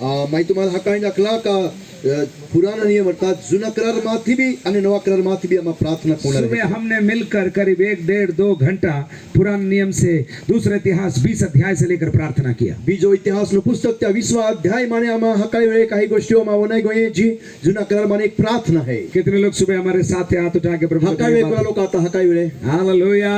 मैं तुम्हाला हकाई दाखला का पुराना नियम अर्थात जुना करार माथी भी અને नवा करार माथी भी हम प्रार्थना कोना सुबह हमने मिलकर करीब 1-1.5-2 घंटा पुराने नियम से दूसरे इतिहास 20 अध्याय से लेकर प्रार्थना किया. बीजो इतिहास નું પુસ્તક त्या 20 अध्याय माने आमा हकाई वेळे काही गोष्टीओ मा वनाई गई जी जुना करार माने एक प्रार्थना है. कितने लोग सुबह हमारे साथ हाथ उठा के प्रभु हकाई वेळे वाला लोग आता हकाई वेळे हालेलुया.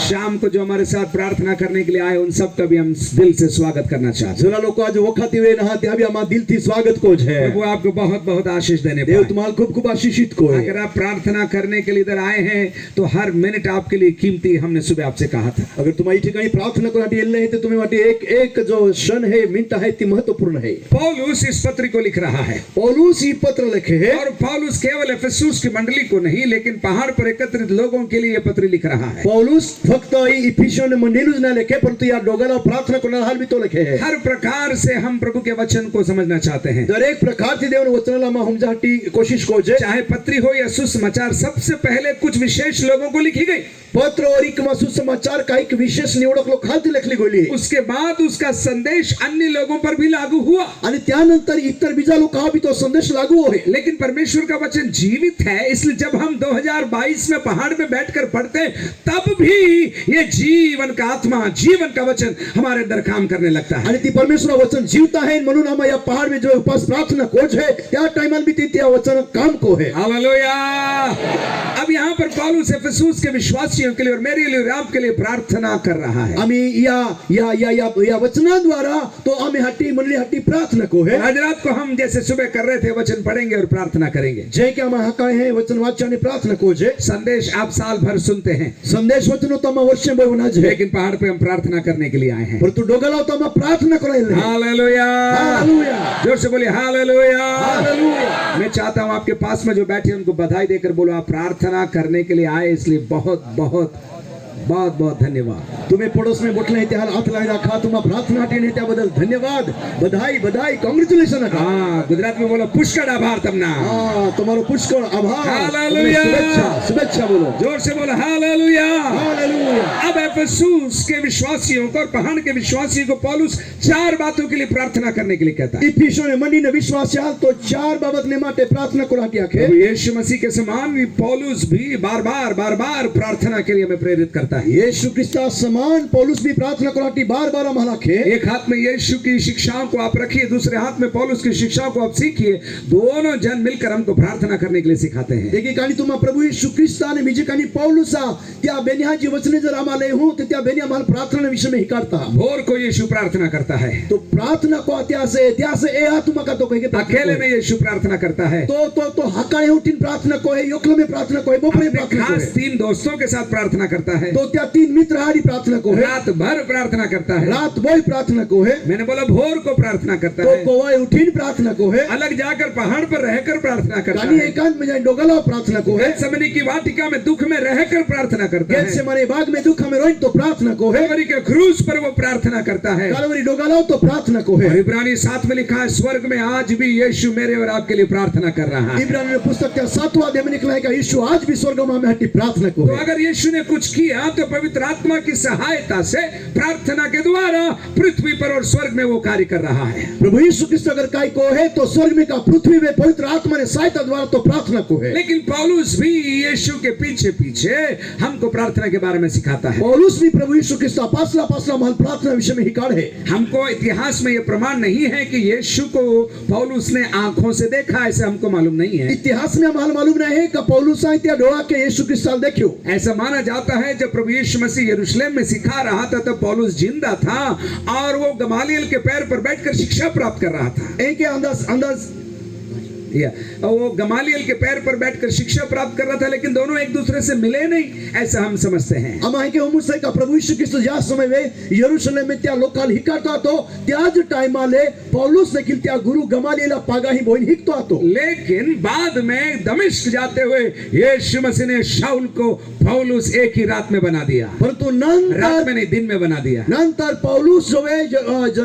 शाम को जो हमारे साथ प्रार्थना करने के लिए आए उन सब का भी हम दिल से स्वागत करना चाहते हैं. जुना लोग आज वखती वे नहा त्या भी आमा दिल थी स्वागत को है. प्रभु आपको बहुत बहुत आशीष देने देव तुम्हाला खूप खूप आशीषित को है. अगर आप प्रार्थना करने के लिए इधर आए हैं तो हर मिनट आपके लिए कीमती. हमने सुबह आपसे कहा था अगर तुम्हारी ठिकाणी प्रार्थना करण्यासाठी येले है तो तुम्ही वाटी एक एक जो क्षण है मिनट है ती महत्वपूर्ण है. पौलुस इस पत्र को लिख रहा है. पौलुस ही पत्र लिखे है और पौलुस केवल इफिसुस की मंडली को नहीं लेकिन पहाड़ पर एकत्रित लोगों के लिए ये पत्र लिख रहा है. पौलुस फक्त इफिसियों मंडलीच नाही लिखे परंतु या दोघांना प्रार्थना करणारा हाल भी तो लिखे है. हर प्रकार से हम प्रभु के वचन को समझना चाहते हैं. दरेक प्रकार से देव वचनाला मा हमजाटी कोशिश को जे चाहे पत्री हो या सुसमाचार सबसे पहले कुछ विशेष लोगों को लिखी गई. पत्र और एक सुसमाचार का एक विशेष निवडक लोक खालती लिखली गेली. उसके बाद उसका संदेश अन्य लोगों पर भी लागू हुआ आणि त्यानंतर इतर बीजा लोकांना भी तो संदेश लागू हो. लेकिन परमेश्वर का वचन जीवित है. इसलिए जब हम 2022 में पहाड़ में बैठकर पढ़ते तब भी ये जीवन का आत्मा जीवन का वचन हमारे अंदर काम करने लगता है. आणि ती परमेश्वर वचन जीवता है म्हणून हम या पहाड़ में जो उपास प्रार्थना कोच है त्या टाइमल भी त्या वचन काम को है. हालेलुया. अब यहाँ पर पौलुस इफिसुस के विश्वासियों के लिए और मेरे लिए और आपके लिए प्रार्थना कर रहा है. आम्ही या वचनाद्वारा तो आम्ही हट्टी मंडली हट्टी प्रार्थना को है. आज रात को हम जैसे सुबह कर रहे थे वचन पढ़ेंगे और प्रार्थना करेंगे. जय के हम हकाय है वचन वाचन प्रार्थना को जे संदेश आप साल भर सुनते हैं. संदेश वचन तो हम वर्ष में होना जे लेकिन पहाड़ पे हम प्रार्थना करने के लिए आए हैं. परंतु डोगला तो हम प्रार्थना करायला. हालेलुया. हालेलुया. जोर से बोलिए हालेलुया. हालेलुया. मैं चाहता हूं आपके पास में जो बैठे हैं उनको बधाई देकर बोलो आप प्रार्थना करने के लिए आए इसलिए बहुत बहुत बहुत बहुत धन्यवाद. तुम्हें पड़ोस में बोटले हैं त्याला हाथ लगाई रखा तुम्हारा प्रार्थना टीने त्या बदल धन्यवाद बधाई बधाई कांग्रेचुलेशन. हाँ गुजरात में बोलो पुष्कळ आभार तमना. हाँ तुम्हारा पुष्कळ आभार. हालेलुया. शुभेच्छा शुभेच्छा बोलो जोर से बोलो हालेलुया. हालेलुया. अब इफिसुस के विश्वासियों को और पहाड़ के विश्वासियों को पौलुस 4 बातों के लिए प्रार्थना करने के लिए कहता है. इफिसियों ने मंडली ने विश्वास याल तो 4 बाबत ने माटे प्रार्थना कराटी आखे. यीशु मसीह के समान पौलुस भी बार-बार प्रार्थना के लिए हमें प्रेरित करता है. यीशु क्रिस्ता समान पौलुस भी प्रार्थना कराटी बार-बार हमारा खे. एक हाथ में यीशु की शिक्षाओं को आप रखिए दूसरे हाथ में पौलुस की शिक्षाओं को आप सीखिए. दोनों जन मिलकर हमको प्रार्थना करने के लिए सिखाते हैं. देखिए कानी तुम्हा प्रभु यीशु क्रिस्ता ने बीजे कानी पौलुसा त्या बेनियाजी वचने जर आम्हाला हूं तो त्या बेनिया हमारा प्रार्थना विषय में ही करता. भोर को यीशु प्रार्थना करता है तो प्रार्थना को त्यासे ए आत्मा का तो कहे अकेले में यीशु प्रार्थना करता है. तो हकाळे उठीन प्रार्थना को है योकल में प्रार्थना को है बोपरे प्रार्थना को है. 3 दोस्तों के साथ प्रार्थना करता है. तो त्या 3 मित्र हारी प्रार्थना को है. रात भर प्रार्थना करता है. रात भर प्रार्थना को है. मैंने बोला भोर को प्रार्थना करता है. तो कोवाय उठीन प्रार्थना को है. अलग जाकर पहाड़ पर रहकर प्रार्थना करता है. कानी एकांत में जाए डोगला प्रार्थना को है. गेत्सेमनी की वाटिका में दुख में रहकर प्रार्थना करता है. गेत्सेमनी बाग में दुख में रोई तो प्रार्थना को है. कलवरी के क्रूस पर वो प्रार्थना करता है. कलवरी डोगला तो प्रार्थना को है. इब्रानी 7 में लिखा है स्वर्ग में आज भी यीशु मेरे और आपके लिए प्रार्थना कर रहा है. इब्रानी पुस्तक का 7वां अध्याय में लिखा है कि यीशु आज भी स्वर्ग में हमें प्रार्थना को है. तो अगर यीशु ने कुछ किया तो पवित्र आत्मा की सहायता से प्रार्थना के द्वारा पृथ्वी पर और स्वर्ग में वो कार्य कर रहा है. प्रभु यीशु क्रिस्त अगर काय को है तो स्वर्ग में का पृथ्वी में पवित्र आत्मा ने सहायता द्वारा तो प्रार्थना को है. लेकिन पौलुस भी यीशु के पीछे पीछे हमको प्रार्थना के बारे में सिखाता है. पौलुस भी प्रभु यीशु क्रिस्त पासला महल प्रार्थना विषय में हिकार है. हमको इतिहास में ये प्रमाण नहीं है कि यीशु को पौलुस ने आंखों से देखा. ऐसे हमको मालूम नहीं है. इतिहास में हमारा मालूम नहीं है कि पौलुस त्या डोळा के यीशु क्रिस्त देखियो. ऐसा माना जाता है जब प्रभु यीशु मसीह यरूशलेम में सिखा रहा था तब पौलुस जिंदा था और वो गमालियल के पैर पर बैठकर शिक्षा प्राप्त कर रहा था. एक अंदाज वो गमालियल के पैर पर बैठकर शिक्षा प्राप्त कर रहा था लेकिन दोनों एक दूसरे से मिले नहीं ऐसा हम समझते हैं. आम्हा के मुसे का प्रभु यीशु ख्रिस्त ज्या समय वे यरूशलेम में त्या लोकाल हिकारता तो त्याज टाइमाले पौलुस देखील त्या गुरु गमालियला पागाही बोइन हिकतो आतो. लेकिन बाद में दमिश्क जाते हुए यीशु मसीह ने शाऊल को पौलुस एक ही रात में बना दिया. परंतु रात में नहीं दिन में बना दिया. नंतर पौलुस जो वे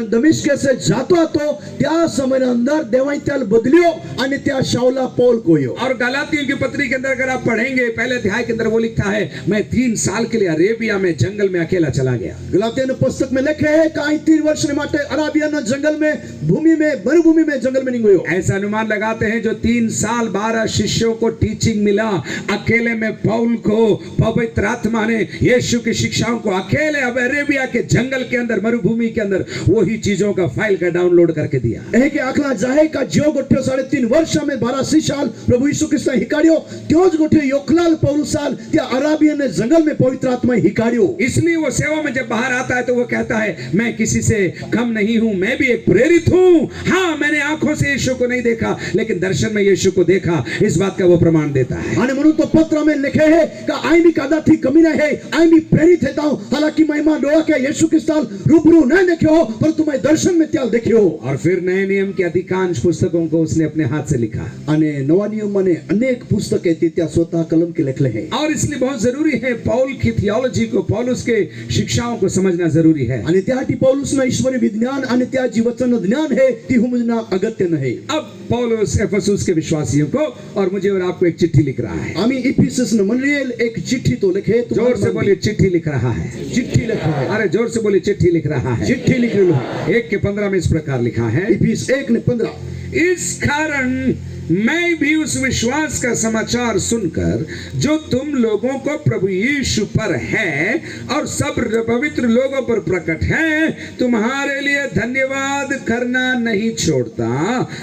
दमिश्क से जातो तो त्या समय अंदर देवाई त्याल बदलियो आणि त्या शाऊला पौल को यो. और गलातियों की पत्री के अंदर अगर आप पढ़ेंगे पहले अध्याय के अंदर वो लिखा है मैं 3 साल के लिए अरेबिया में जंगल में अकेला चला गया. गलातियों पुस्तक में लिखे है कि 3 वर्ष ने माटे अरेबिया ना जंगल में भूमि में मरुभूमि में जंगल में निकलो ऐसा अनुमान लगाते हैं जो 3 साल 12 शिष्यों को टीचिंग मिला, अकेले में पौल को पवित्र आत्मा ने यीशु की शिक्षाओं को अकेले अब अरेबिया के जंगल के अंदर मरुभूमि के अंदर वही चीजों का फाइल का डाउनलोड करके दिया है कि आखला जाहे का जो गोठ्यो 3.5 वर्ष में 12 साल प्रभु यीशु कृष्ण हिकाड़ियो त्योज गोठ्यो योखलाल पौलुस साल त्या अराबियन ने जंगल में पवित्र आत्मा हिकाड़ियो। इसलिए वो सेवा में जब बाहर आता है तो वो कहता है मैं किसी से कम नहीं हूं, मैं भी एक प्रेरित हूं। हाँ, मैंने आंखों से यीशु को नहीं देखा लेकिन दर्शन में यीशु को देखा, इस बात का वो प्रमाण देता है। आणि म्हणून तो पत्र में लिखे है कि आई भी कदापि कमी नहीं है, आई भी प्रेरित है ताऊ, हालांकि महिमा डोळा के यीशु क्रिस्ताल रूबरू न देखो पर तुम्हें दर्शन में त्याल देखियो। और फिर नए नियम की अधिकांश पुस्तकों को उसने अपने हाथ से लिखा आणि नवा नियम माने अनेक पुस्तके ती त्या स्वतः कलम के लिखले हैं। और इसलिए बहुत जरूरी है पौल की थियोलॉजी को, पौलुस के शिक्षाओं को समझना जरूरी है। आणि त्यासाठी पौलुसना ईश्वरी विज्ञान आणि त्या जीवचन ज्ञान है ती समझना अगत्य नहीं। अब पौलुस एफेसुस के विश्वासियों को और मुझे और आपको एक चिट्ठी लिख रहा है। आम्ही इफिसस मंडळीला एक चिट्ठी तो लिखे, जोर से बोलिए चिट्ठी लिख रहा है। चिट्ठी लिखा है, अरे जोर से बोलिए चिट्ठी लिख रहा है। चिट्ठी लिख रहे हो। 1:15 में इस प्रकार लिखा है, इफिस 1:15 इस कारण मैं भी उस विश्वास का समाचार सुनकर जो तुम लोगों को प्रभु यीशु पर है और सब पवित्र लोगों पर प्रकट है, तुम्हारे लिए धन्यवाद करना नहीं छोड़ता।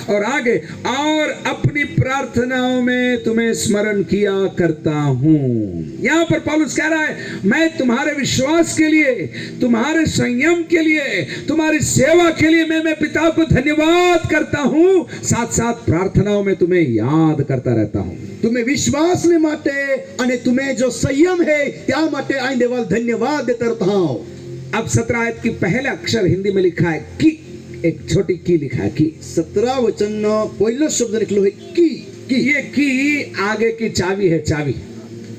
और आगे, और अपनी प्रार्थनाओं में तुम्हें स्मरण किया करता हूं। यहां पर पौलुस कह रहा है मैं तुम्हारे विश्वास के लिए, तुम्हारे संयम के लिए, तुम्हारी सेवा के लिए मैं पिता को धन्यवाद करता हूं, साथ साथ प्रार्थनाओं में तुम्हें याद करता रहता हूं। तुम्हें विश्वास ने माटे आणि तुम्हें जो संयम है त्या माटे आई देवाल धन्यवाद देता रहता हूं। अब 17 आयत की पहला अक्षर हिंदी में लिखा है की, एक छोटी की लिखा है की। 17 वचन पहिलो शब्द निकलो है की। ये की आगे की चावी है, चावी।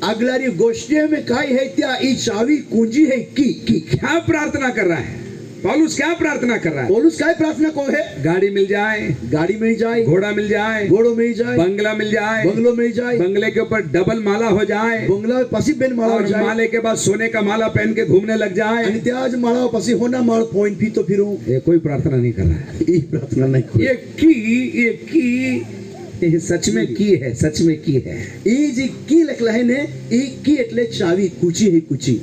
अगलारी गोष्टी में काय है त्या ई चावी कुंजी है की। क्या प्रार्थना कर रहा है पौलुस? क्या प्रार्थना कर रहा है? पौलुस काय प्रार्थना को है? गाड़ी मिल जाए, गाड़ी मिल जाए, घोड़ा मिल जाए, घोड़ो मिल जाए, बंगला मिल जाए, बंगलो मिल जाए, बंगले के ऊपर डबल माला हो जाए, बंगला पसी बेन माला हो और जाए, माले के बाद सोने का माला पहन के घूमने लग जाए। आणि त्या आज माला पसी होना माल पॉइंट भी तो फिरूं। ये कोई प्रार्थना नहीं कर रहा है। ये प्रार्थना नहीं कोई। ये की सच में की है, सच में की है। ये जी की लिखला है ने, ई की एटले चावी कुची है कुची।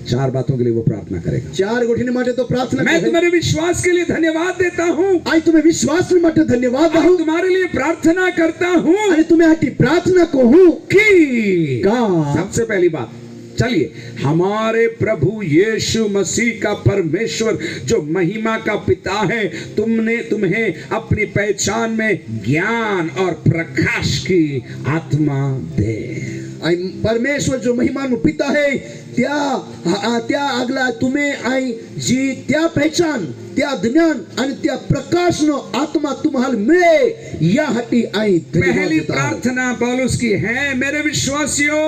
4 बातों के लिए वो प्रार्थना करेगा। 4 गोठीने माटे तो प्रार्थना मैं तुम्हारे विश्वास के लिए धन्यवाद देता हूँ, आई तुम्हें विश्वास ने माटे धन्यवाद और दहूं, तुम्हारे लिए प्रार्थना करता हूँ आणि तुम्हें हाटी प्रार्थना को हूं कि का। सबसे पहली बात, चलिए, हमारे प्रभु यीशु मसीह का परमेश्वर जो महिमा का पिता है, तुम्हें अपनी पहचान में ज्ञान और प्रकाश की आत्मा दे। आई परमेश्वर जो महिमा नु पिता है त्या अगला तुम्हें आई जी त्या पहचान, त्या ज्ञान आणि त्या प्रकाश नो आत्मा तुम्हाला मिळे या हटी आई पहली प्रार्थना पौलुस की है, मेरे विश्वासियों,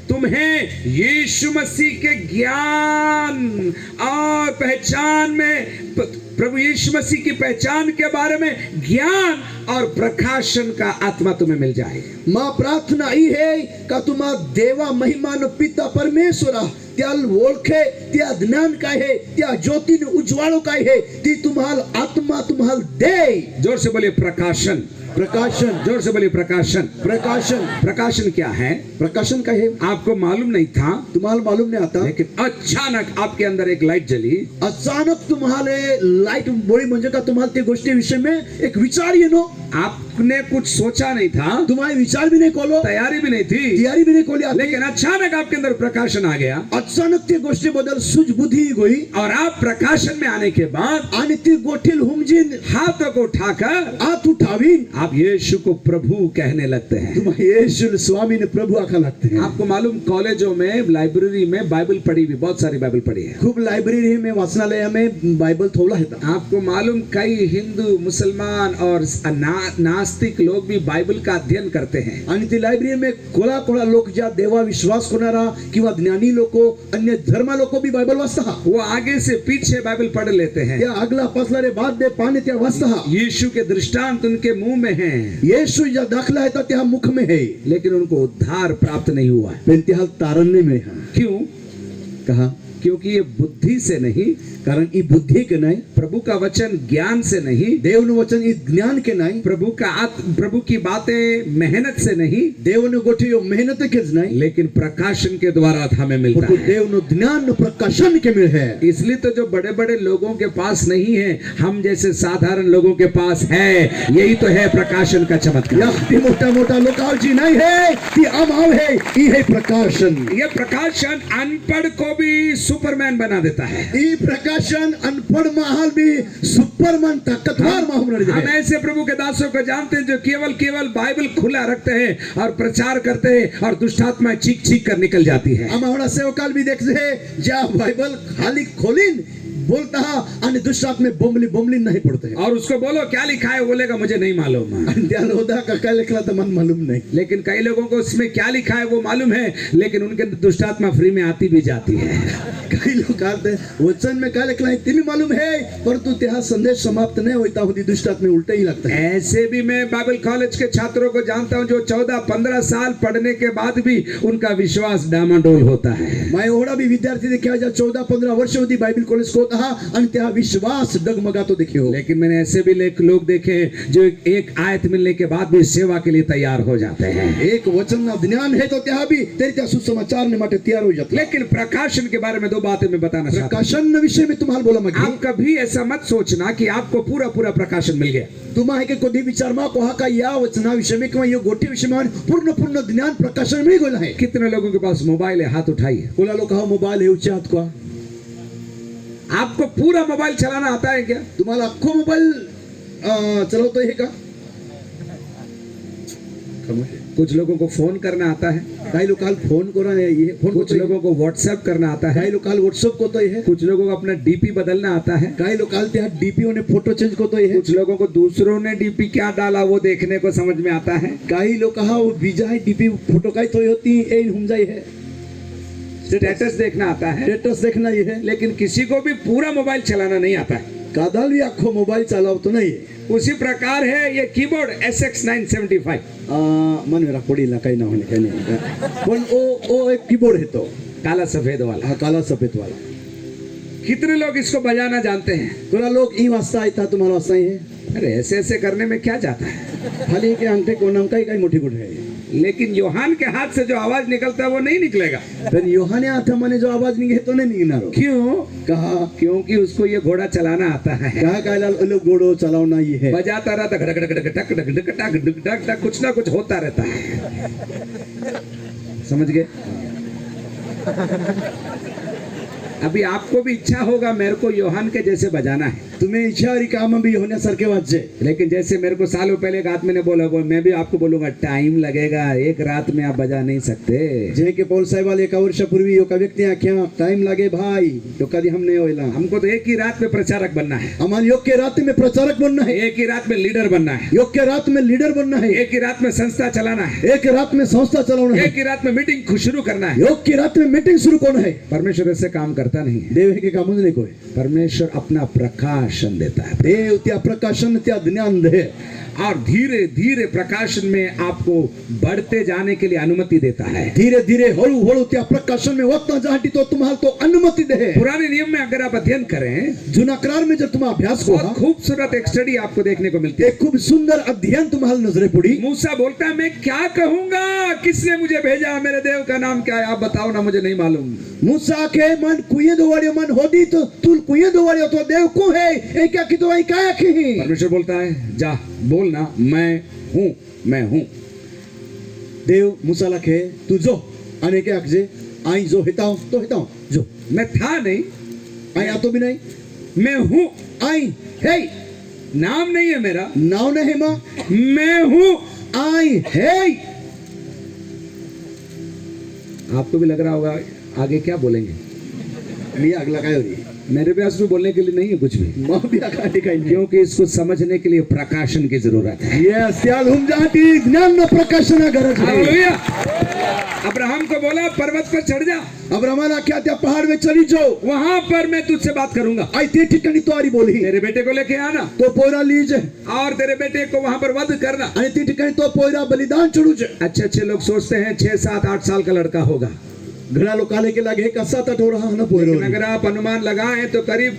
तुम्हें यीशु मसीह के ज्ञान और पहचान में, प्रभु यीशु मसीह की पहचान के बारे में ज्ञान और प्रकाशन का आत्मा तुम्हें मिल जाए। मां प्रार्थना ही है का तुम्हा देवा महिमान पिता परमेश्वरा त्या ओळखे, त्या ज्ञान काय है, त्या ज्योतीने उज्वाळो काय है, ती तुम्हाला आत्मा तुम्हाला दे। जोर से बोलिए प्रकाशन। प्रकाशन, जोर से बोलिए प्रकाशन। प्रकाशन, प्रकाशन क्या है? प्रकाशन क्या है? आपको मालूम नहीं था, तुम्हाला मालूम नहीं आता, लेकिन अचानक आपके अंदर एक लाइट जली। अचानक तुम्हाला लाइट बोली म्हणजे का तुम्हाला ते गोष्टी विषय में एक विचार येनो। आपने कुछ सोचा नहीं था, तुम्हारे विचार भी नहीं खोलो, तैयारी भी नहीं थी, तैयारी भी नहीं खोली, लेकिन अचानक आपके अंदर प्रकाशन आ गया। अचानक ते गोष्टी बदल सुझबुद्धी गई, और आप प्रकाशन में आने के बाद आणि ती गोठील हुमजीन हाथों को उठाकर हाथ उठावीन आप यीशु को प्रभु कहने लगते हैं। तुम यीशु स्वामी ने प्रभु आखा लगते हैं। आपको मालूम, कॉलेजों में, लाइब्रेरी में बाइबल पढ़ी हुई, बहुत सारी बाइबल पढ़ी है। खूब लाइब्रेरी में, वाचनालय में बाइबल थोला है। आपको मालूम, कई हिंदू, मुसलमान और नास्तिक लोग भी बाइबल का अध्ययन करते हैं। आणि ती लायब्ररी में कोला कोला लोक ज्या देवा विश्वास करणारा किंवा ज्ञानी लोको, अन्य धर्म लोको भी बाइबल वाचता। वो आगे से पीछे बाइबल पढ़ लेते हैं। त्या अगला पसला रे बाद दे पाने त्या वाचता। यीशु के दृष्टांत उनके मुंह में हैं, यीशु या दाखला है तो त्या मुख में है, लेकिन उनको उद्धार प्राप्त नहीं हुआ है। पण त्या तारण्य में है। क्यों? कहा क्योंकि ये बुद्धि से नहीं, कारण ई बुद्धि के नहीं, प्रभु का वचन ज्ञान से नहीं, देवनु वचन ई ज्ञान के नहीं, प्रभु की बातें मेहनत से नहीं, देवनु गोठियो मेहनत के नहीं, लेकिन प्रकाशन के द्वारा हमें मिलता परंतु है। देवनु ज्ञान प्रकाशन के मिल है। इसलिए तो जो बड़े बड़े लोगों के पास नहीं है, हम जैसे साधारण लोगों के पास है। यही तो है प्रकाशन का चमत्कार। या मोटा मोटा लोकाल जी नहीं है कि अमाव है, ई है प्रकाशन। ये प्रकाशन अनपढ़ को भी सुपरमैन बना देता है। ई प्रकाशन अनपढ़ माहौल भी सुपरमैन ताकतवर माहौल हम ऐसे प्रभु के दासों को जानते हैं जो केवल बाइबल खुला रखते हैं और प्रचार करते हैं और दुष्टात्मा चीख चीख कर निकल जाती है। हम हमारा सेवकाल भी देखते हैं जा बाइबल खाली खोलिन बोलता है आणि दुष्टात्मा में बोमली नहीं पड़ते हैं। और उसको बोलो क्या लिखा है, बोलेगा मुझे नहीं मालूम। ध्यान होता का क्या लिखा था मन मालूम नहीं। लेकिन कई लोगों को उसमें क्या लिखा है वो मालूम है, लेकिन उनके दुष्टात्मा फ्री में आती भी जाती है। कई लोग कहते हैं वचन में क्या लिखा है तुम्हें मालूम है, परंतु त्याह संदेश समाप्त नहीं होता होती दुष्टात्मा में उल्टा ही लगता है। ऐसे भी मैं बाइबल कॉलेज के छात्रों को जानता हूं जो 14-15 साल पढ़ने के बाद भी उनका विश्वास डामाडोल होता है। मैं ओड़ा भी विद्यार्थी देखा जा 14-15 वर्ष होती बाइबल कॉलेज को था आणि त्या विश्वास डगमगा तो देखे हो। लेकिन मैंने ऐसे भी लोग देखे जो एक आयत मिलने के बाद भी सेवा के लिए तैयार हो जाते हैं। एक वचन ना ज्ञान है तो त्या भी तेरे त्या सुसमाचार ने माटे तैयार हो जाते। लेकिन प्रकाशन के बारे में 2 बातें मैं बताना चाहता हूं। प्रकाशन विषय में तुम्हारा बोला मगी आप कभी ऐसा मत सोचना कि आपको पूरा प्रकाशन मिल गया। तुम्हा के कोदी विचार मा कोहा का या वचना विषय में किंवा यो गोटी विषय में पूर्ण ज्ञान प्रकाशन मिल गया है। कितने लोगों के पास मोबाइल है, हाथ उठाइए। कोला लोग कहा मोबाइल है ऊंचे हाथ को। आपको पूरा मोबाइल चलाना आता है क्या? तुम्हाला अख्खो मोबाइल चलावता है का? कुछ लोगों को फोन करना आता है, कई लोग काल फोन करा है, ये फोन कुछ लोगों को व्हाट्सएप करना आता है, कई लोग काल व्हाट्सएप को तो है, कुछ लोगों को अपना डीपी बदलना आता है, कई लोग काल ते डीपी ने फोटो चेंज को तो है, कुछ लोगों को दूसरों ने डीपी क्या डाला वो देखने को समझ में आता है। कई लोग कहा वो बीजा है डीपी फोटो का तो होती है हम जाई है, स्टेटस देखना आता है, स्टेटस देखना ये है। लेकिन किसी को भी पूरा मोबाइल चलाना नहीं आता है। कादाल भी आखो मोबाइल चलाओ तो नहीं है। उसी प्रकार है ये कीबोर्ड SX 975। मन मेरा पड़ी ला कहीं ना होने कहीं नहीं, पण ओ एक कीबोर्ड है तो काला सफेद वाला। हाँ काला सफेद वाला। कितने लोग इसको बजाना जानते हैं? कोला लोग ई वास्ता आई था तुम्हारा वास्ता ही है। अरे ऐसे करने में क्या जाता है? खाली के अंगठे को नाम कई मोटी गुट है। लेकिन योहान के हाथ से जो आवाज निकलता है वो नहीं निकलेगा। फिर योहाने हाथ माने जो आवाज निकले तो नहीं निकलना। क्यों? कहा क्योंकि उसको ये घोड़ा चलाना आता है। कहा काला लोग घोड़ो चलाना ये है, बजाता रहता कुछ ना कुछ होता रहता है। समझ गए? अभी आपको भी इच्छा होगा मेरे को योहान के जैसे बजाना है, तुम्हें इच्छा और काम भी होने सर के वाजे। लेकिन जैसे मेरे को सालों पहले एक आदमी ने बोला, मैं भी आपको बोलूंगा टाइम लगेगा, एक रात में आप बजा नहीं सकते। जे के पौल साहेब वाले 1 वर्षापूर्वी यो का व्यक्ती आख्या टाइम लगे भाई तो कभी हम नहीं होइला। हमको तो एक ही रात में प्रचारक बनना है, हमारे योग के रात में प्रचारक बनना है, एक ही रात में लीडर बनना है, योग के रात में लीडर बनना है, एक ही रात में संस्था चलाना है, एक रात में संस्था चलाना है, एक ही रात में मीटिंग शुरू करना है। योग की रात में मीटिंग शुरू करना है। परमेश्वर ऐसे काम करता नहीं है। देव के काम नहीं कोई। परमेश्वर अपना प्रकाशन देता है। देव त्या प्रकाशन त्या ज्ञान दे और धीरे धीरे प्रकाशन में आपको बढ़ते जाने के लिए अनुमति देता है। धीरे धीरे हळू हळू त्या प्रकाशन में वत्ता जाटी तो तुम्हाला तो अनुमति दे। पुराने नियम में अगर आप अध्ययन करें, जुना करार में जब तुम अभ्यास को खूबसूरत एक स्टडी आपको देखने को मिलती है। एक खूब सुंदर अध्ययन तुम्हारे नजरे पड़ी। मूसा बोलता है मैं क्या कहूंगा, किसने मुझे भेजा, मेरे देव का नाम क्या है, आप बताओ ना, मुझे नहीं मालूम। मूसा के मन कुये दोवाड़ियो मन होदी तो तुल कुये दोवाड़ियो तो देव को है ए क्या की तो आई काया की। परमेश्वर बोलता है जा बोलना मैं हूं। देव मूसा लखे तू जो आने के अक्जे आई जो हिताओ तो हिताओ जो। मैं था नहीं, आई आ तो भी नहीं, मैं हूं। आई है नाम नहीं है मेरा, नाव नहीं मां, मैं हूं। आई है। आपको भी लग रहा होगा आगे क्या बोलेंगे। मैं अगला काय हो रही मेरे पास भी बोलने के लिए नहीं है कुछ भी, मां भी आका दिखाई नहीं, क्योंकि इसको समझने के लिए प्रकाशन की जरूरत है। यस त्याल हम जाती ज्ञान न प्रकाशन गरज है। हालेलुया। अब्राहम को बोला पर्वत पर चढ़ जा। अब्राहम क्या त्या पहाड़ में चली जाओ, वहां पर मैं तुझसे बात करूंगा। आई ते ठिकाणी तो आरी बोली तेरे बेटे को लेके आना तो पोयरा लीजे और तेरे बेटे को वहां पर वध करना। आणि ते ठिकाणी तो पोयरा बलिदान चढूचे। अच्छे अच्छे लोग सोचते हैं 6, 7, 8 साल का लड़का होगा। घणा लोक आले की लागे का 7-8 वर्ष ना लेकिन पोरो अगर आप अनुमान लगाएं तो करीब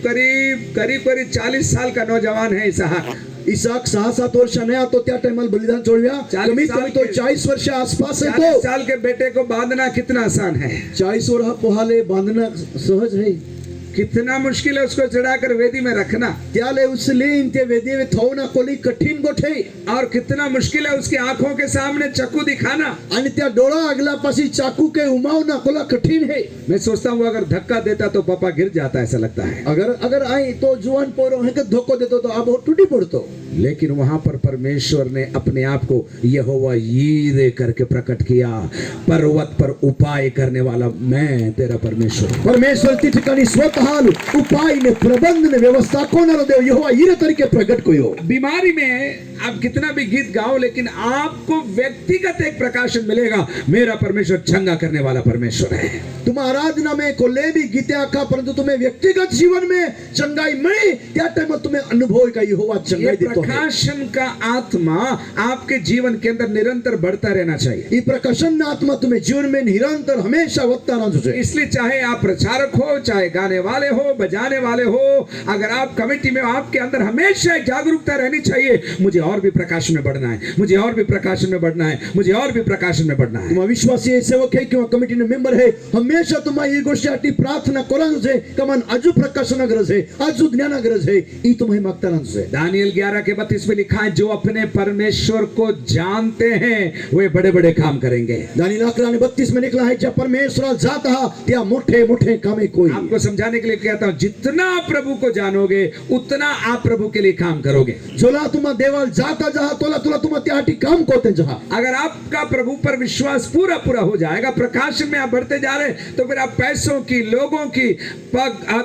करीब 40 साल का नौजवान है इसहाक। इसाक 6-7 वर्ष नाही तो त्या टाइमला बलिदान चोळव्या 40 कमीत साल कमी तो के- 40 वर्ष आसपास है 40 तो साल के बेटे को बांधना कितना आसान है, 40 वर्ष पोहाले बांधना सहज है कितना मुश्किल है उसको चढ़ाकर वेदी में रखना, त्याले उचलीन ते वेदी में थोना कोली कठीण गोठे और कितना मुश्किल है उसकी आंखों के सामने चाकू दिखाना। आणि त्या डोळा अगला पासी चाकू के उमावना कोला कठीण है। मैं सोचता हूँ अगर धक्का देता तो पापा गिर जाता, ऐसा लगता है। अगर अगर आई तो जुआन पोरो है कि धोको देतो तो अब वो टूटी पड़तो, लेकिन वहां पर परमेश्वर ने अपने आप को यहोवा यीरे करके प्रकट किया, पर्वत पर उपाय करने वाला मैं तेरा परमेश्वर। परमेश्वर ती ठिकाणी स्वतः उपाय ने प्रबंध ने व्यवस्था कोणारो देव यहोवा यीरे तरीके प्रकट कोयो। बीमारी में आप कितना भी गीत गाओ लेकिन आपको व्यक्तिगत एक प्रकाशन मिलेगा, मेरा परमेश्वर चंगा करने वाला परमेश्वर है। तुम आराधना में कोले भी गीते आखा परंतु तुम्हें व्यक्तिगत जीवन में चंगाई मिली त्या टाइम तुम्हें अनुभव का यहोवा ये चंगाई देतो है। प्रकाशन का आत्मा आपके जीवन के अंदर निरंतर बढ़ता रहना चाहिए। ये प्रकाशन आत्मा तुम्हें जीवन में निरंतर हमेशा वक्ता ना जुझे। इसलिए चाहे आप प्रचारक हो, चाहे गाने वाले हो, बजाने वाले हो, अगर आप कमेटी में, आपके अंदर हमेशा एक जागरूकता रहनी चाहिए, मुझे और भी प्रकाशन में बढ़ना है, मुझे और भी प्रकाशन में बढ़ना है, मुझे और भी प्रकाशन में बढ़ना है। तुम्हा विश्वासी सेवक है किंवा कमिटीने मेंबर है, हमेशा तुम्हा ही गोष्टीसाठी प्रार्थना करायचं आहे का मन अजू प्रकाशना गरज है, अजू ज्ञाना गरज है, ई तुम्ही मागता आहे। दानियल 11:32 में लिखा है, जो अपने परमेश्वर को जानते हैं वे बड़े बड़े काम करेंगे। दानियल 11:32 में निकला है, ज्या परमेश्वरा जात हा त्या मोठे मोठे कामे कोई। आपको समझाने के लिए कहता हूं, जितना आप प्रभु को जानोगे उतना आप प्रभु के लिए काम करोगे। जोला तुम्हा देवाल जाता जहा तोला तुला तुम्हा त्यासाठी काम कोते जहा। अगर आपका प्रभु पर विश्वास पूरा पूरा हो जाएगा, प्रकाशन में आप बढ़ते जा रहे, तो फिर आप पैसों की, लोगों की,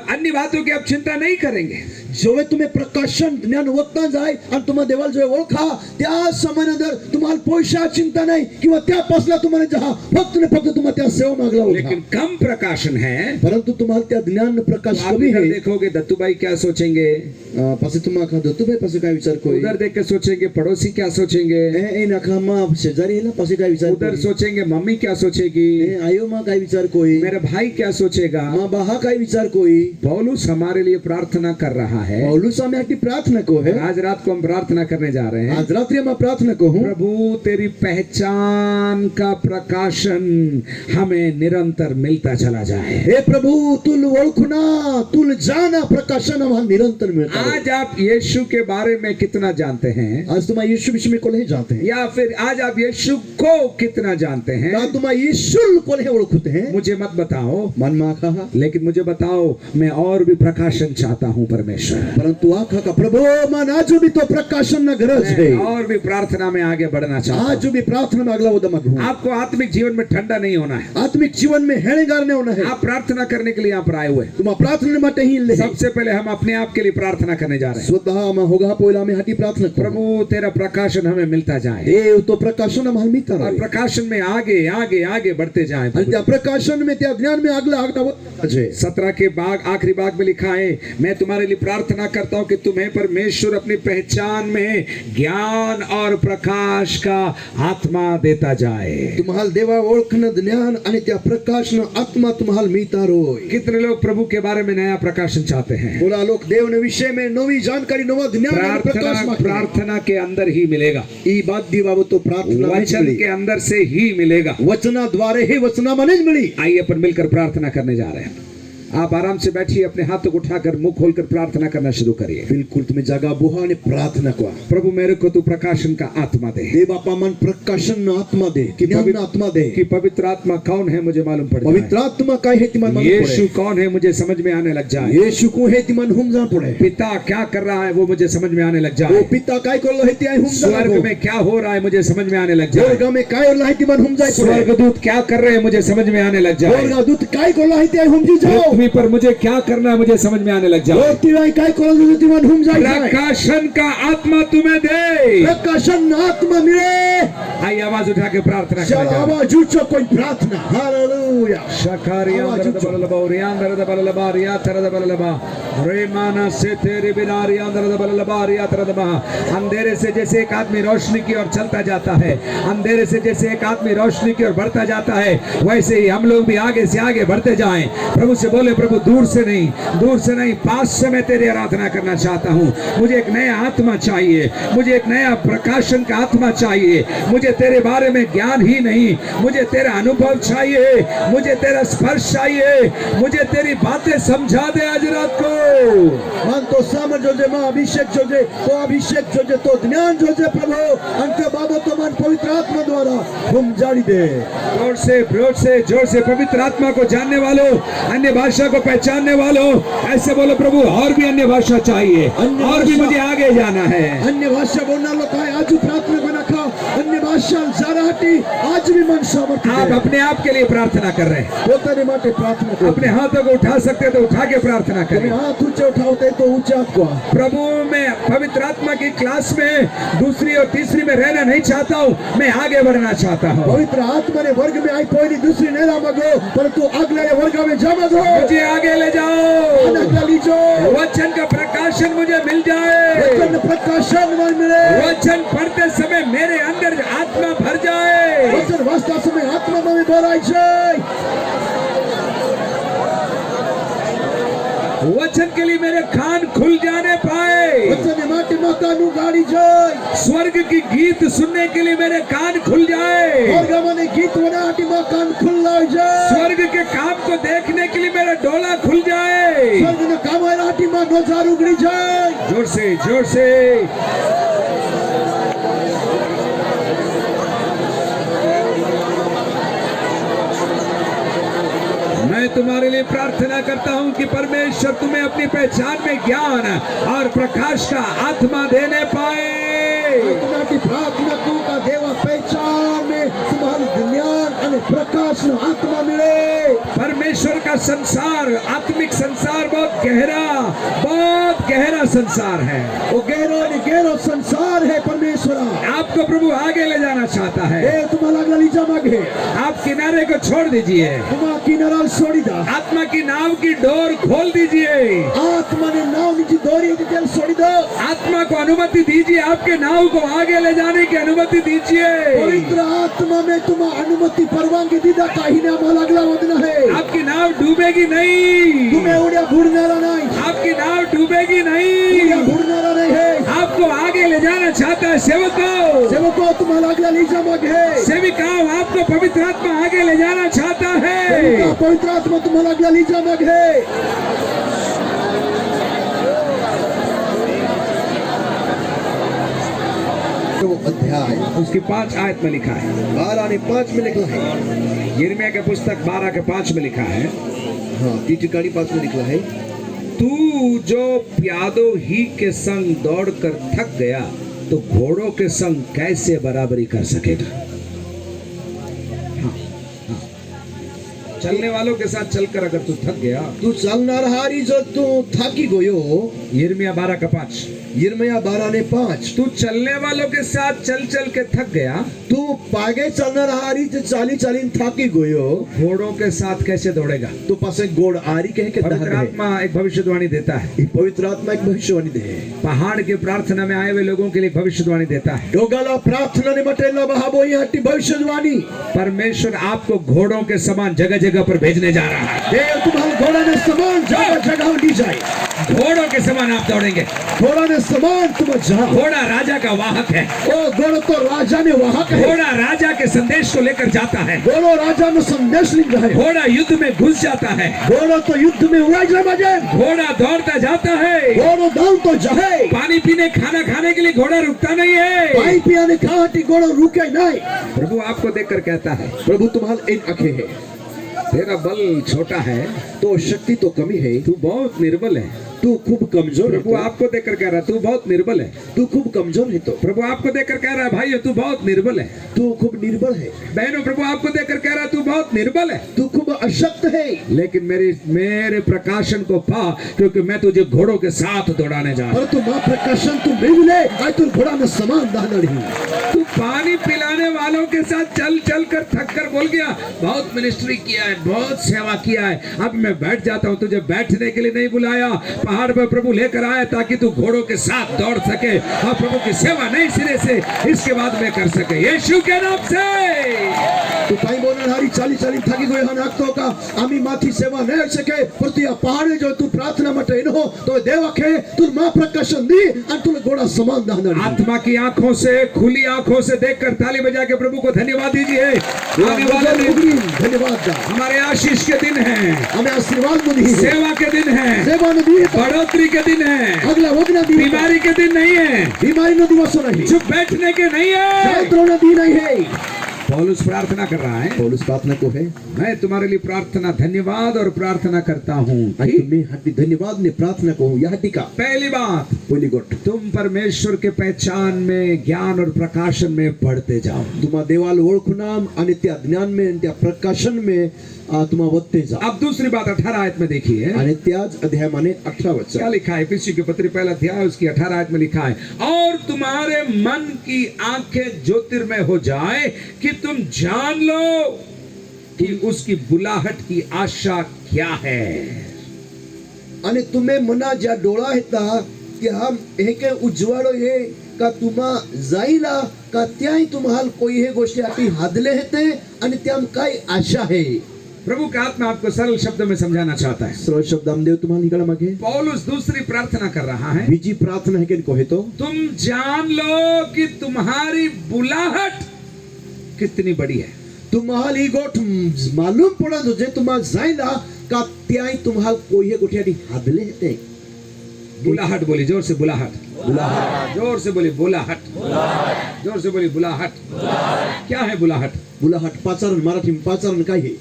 अन्य बातों की आप चिंता नहीं करेंगे। जेव्हा तुम्ही प्रकाशन ज्ञान वक्ता जाय आणि तुम्हा देवाला जेव्हा ओळखा त्या समयानंतर तुम्हाला पैशा चिंता नाही किंवा त्यापासला तुम्हाला जहा फक्त ने फक्त तुम्हा त्या सेवा मागला लेकिन होता। कम प्रकाशन है, परंतु तुम्हाला त्या ज्ञान प्रकाश आप कमी इधर है। देखोगे दत्तूबाई क्या सोचेंगे, पासे तुम्हा खादो तुम्ही पासे काय विचार कोई, उधर देख के सोचेंगे पड़ोसी क्या सोचेंगे, ए नखा मा शेजारी ना पासे काय विचार उधर कोई, सोचेंगे मम्मी क्या सोचेगी, ए आयो मा काय विचार कोई, मेरा भाई क्या सोचेगा। माँ बाहा काय विचार कोई। पौलुस हमारे लिए प्रार्थना कर रहा है। पौलुस हमें आटी प्रार्थना को है। आज रात को हम प्रार्थना करने जा रहे हैं। आज रात्रि मैं प्रार्थना को हूँ, प्रभु तेरी पहचान का प्रकाशन हमें निरंतर मिलता चला जाए। हे प्रभु तुल ओळखुना तुल जाना प्रकाशन हमारा निरंतर मिलता है। आज आप यीशु के बारे में कितना जानते हैं, आज तुम्हारा यीशु विषय में को नहीं जानते हैं, या फिर आज आप यीशु को कितना जानते हैं, ना तुम्हारा यीशु को नहीं ओळखते हैं। मुझे मत बताओ, मन में आखा लेकिन मुझे बताओ, मैं और भी प्रकाशन चाहता हूँ परमेश्वर। परंतु आखा का प्रभु मन आज भी तो प्रकाशन न गरज है। मैं और भी प्रार्थना में आगे बढ़ना चाहता हूँ। आज भी प्रार्थना में अगला उदमक हूँ। आपको आत्मिक जीवन में ठंडा नहीं होना है। आत्मिक जीवन में हेणेगार नहीं होना है। आप प्रार्थना करने के लिए यहाँ पर आए हुए हैं। तुम प्रार्थना माटे ही ले। सबसे पहले हम अपने आप के लिए प्रार्थना करने जा रहे हैं। स्वतः हम होगा पोला में हटी प्रार्थना करो। प्रभु तेरा प्रकाशन हमें मिलता जाए, देव तो प्रकाशन हम मिलता और रहे। प्रकाशन में आगे आगे आगे बढ़ते जाएं। आणि त्या प्रकाशन में त्या ज्ञान में अगला अगला 17 के भाग आखिरी भाग में लिखा है, मैं तुम्हारे लिए प्रार्थना करता हूं कि तुम्हें परमेश्वर अपनी पहचान में ज्ञान और प्रकाश का आत्मा देता जाए। तुम्हाला देवा ओळखणं ज्ञान आणि त्या प्रकाशन आत्मा तुम्हाला मिळता रोय। कितने लोग प्रभु के बारे में नया प्रकाशन चाहते हैं? बोला लोग देव ने विषय में नवी जानकारी नवा ज्ञान आणि प्रकाश प्रार्थना मागतात। प्रार्थना के अंदर ही मिलेगा, ई बात दी बाबत तो प्रार्थना वचन के अंदर से ही मिलेगा। वचनाद्वारे हे वचनामनेच मिळी। आइए अपन मिलकर प्रार्थना करने जा रहे हैं। आप आराम से बैठिए, अपने हाथों को उठाकर मुंह खोलकर प्रार्थना करना शुरू करिए। बिल्कुल तुम्हें जगह बुहा आणि प्रार्थना करा। प्रभु मेरे को तू प्रकाशन का आत्मा दे, देव बापा मन प्रकाशन आत्मा दे, ज्ञान आत्मा दे। कि पवित्र आत्मा कौन है मुझे मालूम पड़ पवित्र जाए, आत्मा काय है तिमान यीशु कौन है मुझे समझ में आने लग जाए, यीशु को है तिमान हुम जा पड़े। पिता क्या कर रहा है वो मुझे समझ में आने लग वो जाए, पिता काय करलो है ती हुम जा। स्वर्ग में क्या हो रहा है मुझे समझ में आने लग जाए, स्वर्ग में काय होलो है तिमान हुम जाय पड़े। स्वर्गदूत क्या कर रहे हैं मुझे समझ में आने लग जाए, स्वर्गदूत काय करलो है ती हुम जी जाओ। पृथ्वी पर मुझे क्या करना है मुझे समझ में आने लग जाए। पृथ्वी काय करलो तिमान हुम जाय। प्रकाशन का आत्मा तुम्हें दे, प्रकाशन आत्मा मिले। आइए आवाज उठा के प्रार्थना चलो करें। आवाज ऊंचो कोई प्रार्थना हालेलुया शकारिया आवाज अंदर ऊंचो। दबलबा ओरिया अंदर दबलबा रिया तर दबलबा रेमाना से तेरे बिनारिया अंदर दबलबा रिया तर दबा। अंधेरे से जैसे एक आदमी रोशनी की ओर चलता जाता है, अंधेरे से जैसे एक आदमी रोशनी की ओर बढ़ता जाता है, वैसे ही हम लोग भी आगे से आगे बढ़ते जाएं। प्रभु से बोले, प्रभु दूर से नहीं पास से मैं तेरी आराधना करना चाहता हूँ। मुझे एक नया आत्मा चाहिए, मुझे एक नया प्रकाशन का आत्मा चाहिए। मुझे तेरे बारे में ज्ञान ही नहीं, मुझे तेरा अनुभव चाहिए, मुझे तेरा स्पर्श चाहिए, मुझे तेरी बातें समझा दे आज रात को। मन तो सामर जोजे मां अभिषेक जोजे तो ज्ञान जोजे प्रभु अंत बाबा तो मन पवित्र आत्मा द्वारा हम जारी दे। जोर से पवित्र आत्मा को जानने वालों, अन्य भाषा को पहचानने वालों, ऐसे बोलो प्रभु और भी अन्य भाषा चाहिए, अन्य और भी भाषा। मुझे आगे जाना है। अन्य भाषा बोलना लोग काय आज प्रार्थना को नखा अन्य भाषा जाराटी आज भी मन सामर्थ्य आप अपने आप के लिए प्रार्थना कर रहे हैं, पोताने माटे प्रार्थना को अपने हाथों को उठा सकते हैं तो उठा के प्रार्थना तुम्हें करें। हाथ ऊंचे उठाओते तो ऊंचा आपको प्रभु मैं पवित्र आत्मा की क्लास में दूसरी और तीसरी में रहना नहीं चाहता हूँ, मैं आगे बढ़ना चाहता हूँ। पवित्र आत्मा ने वर्ग में आई कोई नहीं दूसरी नहीं रामगो परंतु अगले वर्ग में जामगो मुझे आगे ले जाओ, अगला लीजो वचन का प्रकाशन मुझे मिल जाए, वचन प्रकाशन मन मिले वचन पढ़ते समय मेरे अंदर आत्मा भर जाए। वचन वास्ता समय आत्मा में भराई जाए। वचन के लिए मेरे कान खुल जाने पाए, वचन माटी माता नु गाड़ी जाए स्वर्ग की गीत सुनने के लिए मेरे कान खुल जाए, और गमने गीत वना आटी मां कान खुला जाए स्वर्ग के काम को देखने के लिए मेरा डोला खुल जाए। स्वर्ग ने काम आटी मां नजार उगड़ी जाए। जोर से मैं तुम्हारे लिए प्रार्थना करता हूं कि परमेश्वर तुम्हें अपनी पहचान में ज्ञान और प्रकाश का आत्मा देने पाए। तुम्हारी प्रार्थना को का देवा पहचान में तुम्हारी ज्ञान और प्रकाश नो आत्मा मिले। परमेश्वर का संसार, आत्मिक संसार बहुत गहरा संसार है। वो गहरो संसार है परमेश्वर आपको प्रभु आगे ले जाना चाहता है। ए तुम्हारा अगला लीजा मांगे आप किनारे को छोड़ दीजिए, तुम्हारा किनारा छोड़ी दा आत्मा की नाव की डोर खोल दीजिए, आत्मा ने नाव नीचे दोरी दिल छोड़ी दो। आत्मा को अनुमति दीजिए, आपके नाव को आगे ले जाने की अनुमति दीजिए। पवित्र आत्मा में तुम्हारा अनुमति परवानगी दीदा काही ने हमारा अगला वदना है। आपकी नाव डूबेगी नहीं, तुम्हें उड़िया बुड़नारा नहीं, आपकी नाव डूबेगी नहीं। उड़िया बुड़नारा नहीं है। आपको आगे ले जाना चाहता है सेवकों, सेवकों तुम्हारा अगला लीजा मांगे सेविकाओं, आपको पवित्र आत्मा आगे ले जाना चाहता है। पवित्र आत्मा तुम्हारा अगला लीजा मांगे। तो अध्याय उसकी 5 आयत में लिखा है, 12 ने 5 में लिखा है। यिर्मयाह के पुस्तक 12 के 5 में लिखा है, हाँ 3 टिकाणी 5 में लिखा है। तू जो प्यादों ही के संग दौड़कर थक गया तो घोड़ों के संग कैसे बराबरी कर सकेगा। चलने वालों के साथ चलकर अगर तू थक गया, तू चालणार हारी जो तू थाकी गयो। यिर्मयाह 12 का 5, यिर्मयाह 12 ने 5 तू चलने वालों के साथ चल चल के थक गया, तू पागे चालणार हारी जो चाली चालीन थाकी गयो घोड़ों के साथ कैसे दौड़ेगा। तो पासे गोड़ आरी कह के पवित्र आत्मा एक भविष्यवाणी देता है, ये पवित्र आत्मा एक भविष्यवाणी दे। पहाड़ के प्रार्थना में आए हुए लोगों के लिए भविष्यवाणी देता है। डोगाला प्रार्थना ने मटेला बहाबो यहाँ की भविष्यवाणी। परमेश्वर आपको घोड़ों के समान जगह जगह पर भेजने जा रहा है। देव तुम्हारे घोड़ा ने समान जगह जगह दी जाए, घोड़ों के समान आप दौड़ेंगे। घोड़ा ने समान तुम जा। घोड़ा राजा का वाहक है, ओ घोड़ा तो राजा ने वाहक है। घोड़ा राजा के संदेश को लेकर जाता है, घोड़ो राजा में संदेश लिख रहा है। घोड़ा युद्ध में घुस जाता है, घोड़ो तो युद्ध में उड़ाई जा बजे। घोड़ा दौड़ता जाता है, घोड़ो दाल तो जाए। पानी पीने खाना खाने के लिए घोड़ा रुकता नहीं है। पानी पियाने खाटी घोड़ो रुके नहीं। प्रभु आपको देखकर कहता है, प्रभु तुम्हारे इन आंखें है, तेरा बल छोटा है, तो शक्ति तो कमी है, तू बहुत निर्बल है। तू खूब कमजोर है। प्रभु आपको देखकर कह रहा है तू बहुत निर्बल है। तू खूब कमजोर है। तो प्रभु आपको देखकर कह रहा है भाइयों तू बहुत निर्बल है। तू खूब निर्बल है। बहनों प्रभु आपको देखकर कह रहा है तू बहुत निर्बल है, तू खूब अशक्त है। लेकिन मेरे प्रकाशन को पा, क्योंकि मैं तुझे घोड़ों के साथ दौड़ाने जा रहा हूं। पर तू मां प्रकाशन तू मिले आज तू घोड़ा में समान दाना नहीं। तू पानी पिलाने वालों बोल गया बहुत मिनिस्ट्री किया है, बहुत सेवा किया है, अब मैं बैठ जाता हूँ। तुझे बैठने के लिए नहीं बुलाया, पहाड़ पर प्रभु लेकर आया ताकि तू घोड़ों के साथ दौड़ सके और प्रभु की सेवा नई सिरे से इसके बाद में कर सके, यीशु के नाम से। तो भाई बोलना हारी चाली चाली थकी गई हन आखतो का आमी माथी सेवा नहीं सके पर तू पहाड़े जो तू प्रार्थना मटे इनो तो देवा के तू मां प्रकाशन दी और तू घोड़ा समान दान। आत्मा की आंखों से, खुली आंखों से देखकर ताली बजा के प्रभु को धन्यवाद दीजिए। आने वाले दिन धन्यवाद हमारे आशीष के दिन है, हमें आशीर्वाद नहीं, सेवा के दिन है, सेवा नदी बढ़ोतरी के दिन है, अगला वगना दी, बीमारी के दिन नहीं है, बीमारी न दिवस नहीं, चुप बैठने के नहीं है, शायद दी नहीं है। पौलुस प्रार्थना कर रहा है, पौलुस प्रार्थना को है, मैं तुम्हारे लिए प्रार्थना, धन्यवाद और प्रार्थना करता हूँ। मैं हट्टी धन्यवाद ने प्रार्थना को यह हट्टी का पहली बात, पहली गोट तुम परमेश्वर के पहचान में, ज्ञान और प्रकाशन में बढ़ते जाओ। तुम्हा देवाल ओळखुनाम आणि त्या ज्ञान में आणि त्या प्रकाशन में तुम्हा वत्ते जा। अब दूसरी बात 18 आयत में देखिए, आणि त्याच अध्याय माने 18 वचन क्या लिखा है? इफिसियों के पत्र पहला अध्याय उसकी 18 आयत में लिखा है, और तुम्हारे मन की आंखें ज्योतिर्मय हो जाए कि तुम जान लो कि उसकी बुलाहट की आशा क्या है। आणि तुम्ही मना ज्या डोळा हेता त्या हे उज्वाळो हे का तुम्हा जाईला का त्याही तुम्हाला कोई हे गोष्टी आती हादले हेते आणि त्याम काय आशा है। प्रभु का आत्मा आपको सरल शब्दों में समझाना चाहता है। सरळ शब्दांदेव तुम्हाला निकला मागे पौलुस दूसरी प्रार्थना कर रहा है, बीजी प्रार्थना है कि कोहे तो तुम जान लो कि तुम्हारी बुलाहट कितनी बड़ी है। तुम्हाला ही गोठ मालूम पड़ा जो जे तुम्हा जाईला का त्याही तुम्हाला कोई हे गोष्टी आती हादले हेते। बुलाहट बोली जोर से, बुलाहट, बुलाहट, जोर से बोली बुलाहट, जोर से बोली बुलाहट। क्या है बुलाहट? बुलाहट पाचारण, मराठी में पाचारण काय है?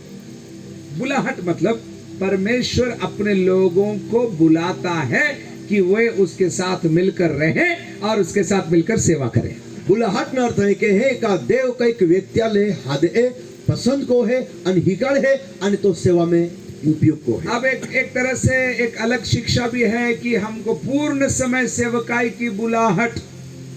बुलाहट मतलब परमेश्वर अपने लोगों को बुलाता है कि वे उसके साथ मिलकर रहें और उसके साथ मिलकर सेवा करें। बुलाहट न अर्थ है कि हे का देव कईक व्यक्त्याले हादे पसंद को है आणि हिकाळ है आणि तो सेवा में उपयोग को है। अब एक तरह से एक अलग शिक्षा भी है कि हमको पूर्ण समय सेवकाई की बुलाहट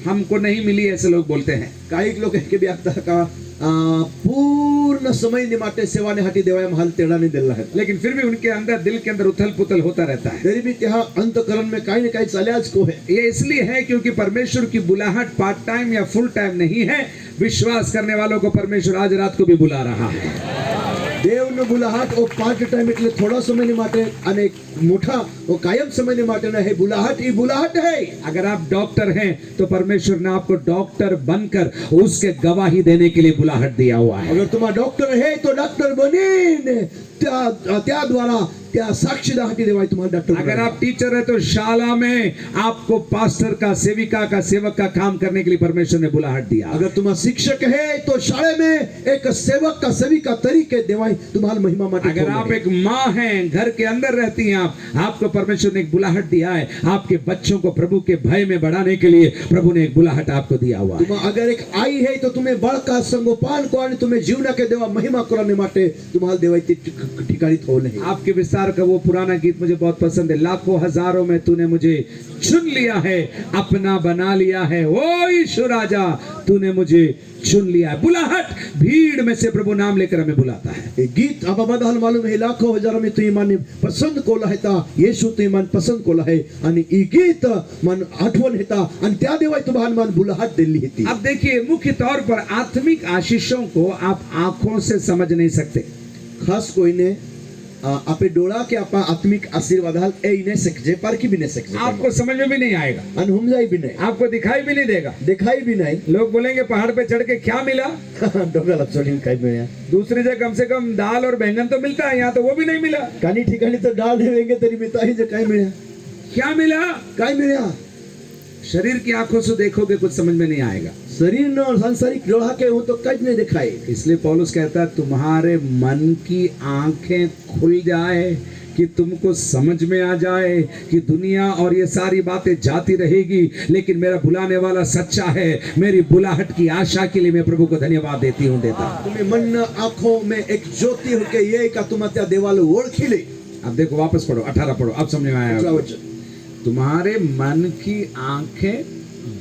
हमको नहीं मिली, ऐसे लोग बोलते हैं। काही लोग के भी आता का पूर्ण समय निमाटे सेवा ने हाटी देवाय महल तेड़ा नहीं दिला है, लेकिन फिर भी उनके अंदर, दिल के अंदर उथल पुथल होता रहता है। तेरी भी त्यहाँ अंतकरण में काही न काही चाल्याच को है। ये इसलिए है क्योंकि परमेश्वर की बुलाहट पार्ट टाइम या फुल टाइम नहीं है। विश्वास करने वालों को परमेश्वर आज रात को भी बुला रहा है। देव न बुलाहट और पार्ट टाइम એટલે થોડા સમયને માટે અને મોટા और कायम समयने માટે न है। बुलाहट ही बुलाहट है। अगर आप डॉक्टर हैं तो परमेश्वर ने आपको डॉक्टर बनकर उसके गवाही देने के लिए बुलाहट दिया हुआ है। अगर तुम्हारा डॉक्टर है तो डॉक्टर बनीने त्या द्वारा त्या साक्षीदार देवाय तुम्हारा डॉक्टर। अगर आप टीचर है तो शाला में आपको पास्टर का, सेविका का, सेवक का काम करने के लिए परमेश्वर ने बुलाहट दिया। अगर तुम्हारा शिक्षक है तो शाले में एक सेवक का, सेविका तरीके देवाय तुम्हारा महिमा माटे। अगर आप एक माँ हैं, घर के अंदर रहती हैं आप, आपको परमेश्वर ने एक बुलाहट दिया है। आपके बच्चों को प्रभु के भय में बढ़ाने के लिए प्रभु ने एक बुलाहट आपको दिया हुआ है। अगर एक आई है तो तुम्हें बड़का संगोपान को आणि तुम्हें जीवना के देवा महिमा करने माटे तुम्हारा देवाय ठिकानी होने। आपके विस्तार का वो पुराना गीत मुझे बहुत पसंद है, लाखों हजारों में तूने मुझे चुन लिया है, अपना बना लिया है, ओ यीशु राजा तूने मुझे चुन लिया है। बुलाहट, भीड़ में से प्रभु नाम लेकर हमें बुलाता है। गीत आप बदल मालूम है, लाखों हजारों में तू ईमान पसंद कोला हेता, यीशु तू ईमान पसंद कोला है आणि ई गीत मन आठवण हेता आणि त्या देवाय तुम्हाला मन बुलाहट दिली हेती। अब देखिए, मुख्य तौर पर आत्मिक आशीषों को आप आंखों से समझ नहीं सकते। खास कोई ने आपे डोळा के आपा आत्मिक आशीर्वाद हाल ए नहीं सकजे, पर की भी नहीं सकजे, आपको समझ में भी नहीं आएगा, अन हम जाई भी नहीं, आपको दिखाई भी नहीं देगा, दिखाई भी नहीं। लोग बोलेंगे पहाड़ पे चढ़ के क्या मिला? डोंगा लपचोड़ी में कहीं मिला, दूसरी जगह कम से कम दाल और बैंगन तो मिलता है, यहाँ तो वो भी नहीं मिला। कानी ठिकानी तो डाल देंगे तेरी मिता ही जो कहीं मिला, क्या मिला? कहीं मिला। शरीर की आंखों से देखोगे कुछ समझ में नहीं आएगा, शरीर न सांसारिक डोळा के हो तो कहीं नहीं दिखाई। इसलिए पौलुस कहता है तुम्हारे मन की आंखें खुल जाए कि तुमको समझ में आ जाए कि दुनिया और ये सारी बातें जाती रहेगी, लेकिन मेरा बुलाने वाला सच्चा है। मेरी बुलाहट की आशा के लिए मैं प्रभु को धन्यवाद देती हूँ, देता। तुम्हें मन आंखों में एक ज्योति होके ये का तुम त्या देवाल ओळखी ले। अब देखो, वापस पढ़ो, 18 पढ़ो, अब समझ में आया। तुम्हारे मन की आंखें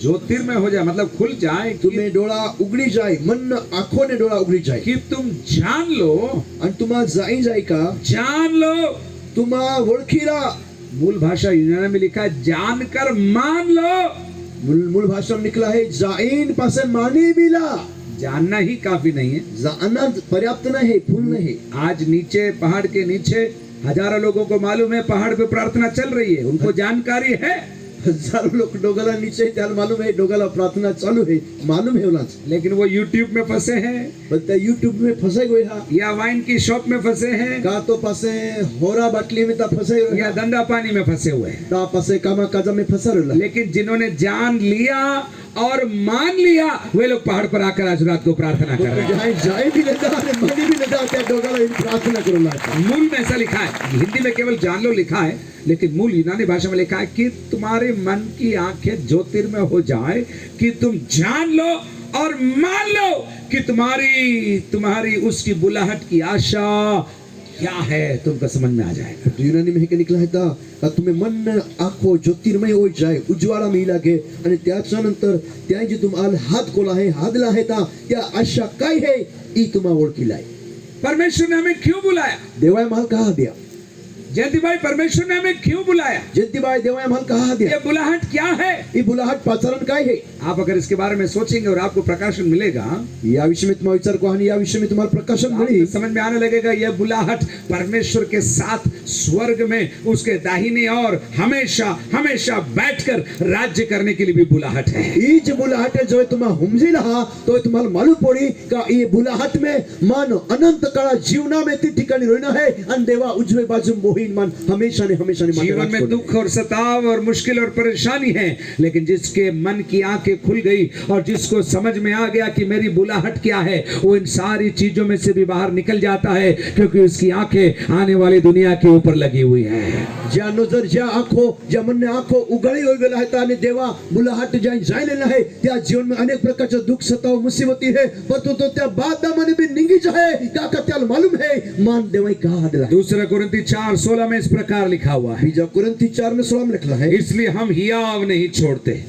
ज्योतिर्मय हो जाए मतलब खुल जाए तुम्ही डोळा उघडी जाय, मन आंखोने डोळा उघडी जाय कि तुम जान लो, आणि तुम्हा जाई जाय का जान लो। तुम्हा ओळखीला। मूल भाषा यूनानी में लिखा है जानकर मान लो। मूल भाषा में निकला है जाइन पासे मानी बिला। जानना ही काफी नहीं है, जानना पर्याप्त नहीं है, फुल नहीं। आज नीचे पहाड़ के नीचे हजारों लोगों को मालूम है पहाड़ पे प्रार्थना चल रही है, उनको जानकारी है। हजारों लोग डोगाला नीचे त्याला मालूम है डोगाला प्रार्थना चालू है, मालूम है उलाच, लेकिन वो यूट्यूब में फंसे हैं, बता यूट्यूब में फंसे गए हा, या वाइन की शॉप में फंसे हैं, का तो पासे होरा बाटली में ता फंसे गए, या धंधा पानी में फंसे हुए हैं। ता पासे कामा काजा में फंसा रहला। लेकिन जिन्होंने जान लिया और मान लिया वे लोग पहाड़ पर आकर आज रात को प्रार्थना कर रहे हैं। जाए भी लेता है, मानी भी लेता है, डोगाला इन प्रार्थना करोला। मूल में ऐसा लिखा है, हिंदी में केवल जान लो लिखा है, लेकिन मूल यूनानी भाषा में लिखा है कि तुम्हारे मन की आंखें ज्योतिर्मय हो जाए कि तुम जान लो और मान लो कि तुम्हारी उसकी बुलाहट की आशा क्या है, तुमको समझ में आ जाएगा। यूनानी में क्या निकला है का तुम्ही मन आंखो ज्योतिर्मय हो जाए, उज्ज्वला मिळी लागे आणि त्याच्यानंतर त्या जी तुम्हाला हात कोला है, हादला है ता त्या आशा काय है ई तुम्हा ओळखीला आहे। परमेश्वर ने हमें क्यों बुलाया? देवाय महल कहा दिया। जयंती भाई, परमेश्वर ने हमें क्यों बुलाया? जयंती भाई, देवाय महल कहा दिया। ये बुलाहट क्या है? ये बुलाहट पाचारण काय है? आप अगर इसके बारे में सोचेंगे और आपको प्रकाशन मिलेगा, या विषय में तुम्हारा विचार को या विषय में तुम्हारा प्रकाशन मिली, समझ में आने लगेगा यह बुलाहट परमेश्वर के साथ स्वर्ग में उसके दाहिने और हमेशा हमेशा बैठकर राज्य करने के लिए भी बुलाहट है। ये जो बुलाहट है जो तुम्हारा हुमजी रहा तो तुम्हाला मालूम पड़ी का ये बुलाहट में मन अनंत काळ जीवना में ती ठिकाणी रहना है आणि देवा उजवे बाजू मोहीन मन हमेशा ने जीवन में दुख और सताव और मुश्किल और परेशानी है, लेकिन जिसके मन की आंखें खुल गई और जिसको समझ में आ गया कि मेरी बुलाहट क्या है, वो इन सारी चीजों में से भी बाहर निकल जाता है, क्योंकि उसकी आंखें आने वाली दुनिया के ऊपर लगी हुई है। ज्या नजर ज्या आंखों ज्या मन ने आंखों उघडी हो गेला है आणि देवा बुलाहट ज्या जायलेला है त्या जीवन में अनेक प्रकारचे दुख सताव मुसीबती है, परंतु तो त्या बाद मन भी निंगी जाए का त्याला मालूम है मान देवाई कहा दिला। दूसरा कुरिन्थी 4:16 में इस प्रकार लिखा हुआ है, बीजा कुरिन्थी 4:16 में लिखा है, इसलिए हम हियाव नहीं छोड़ते,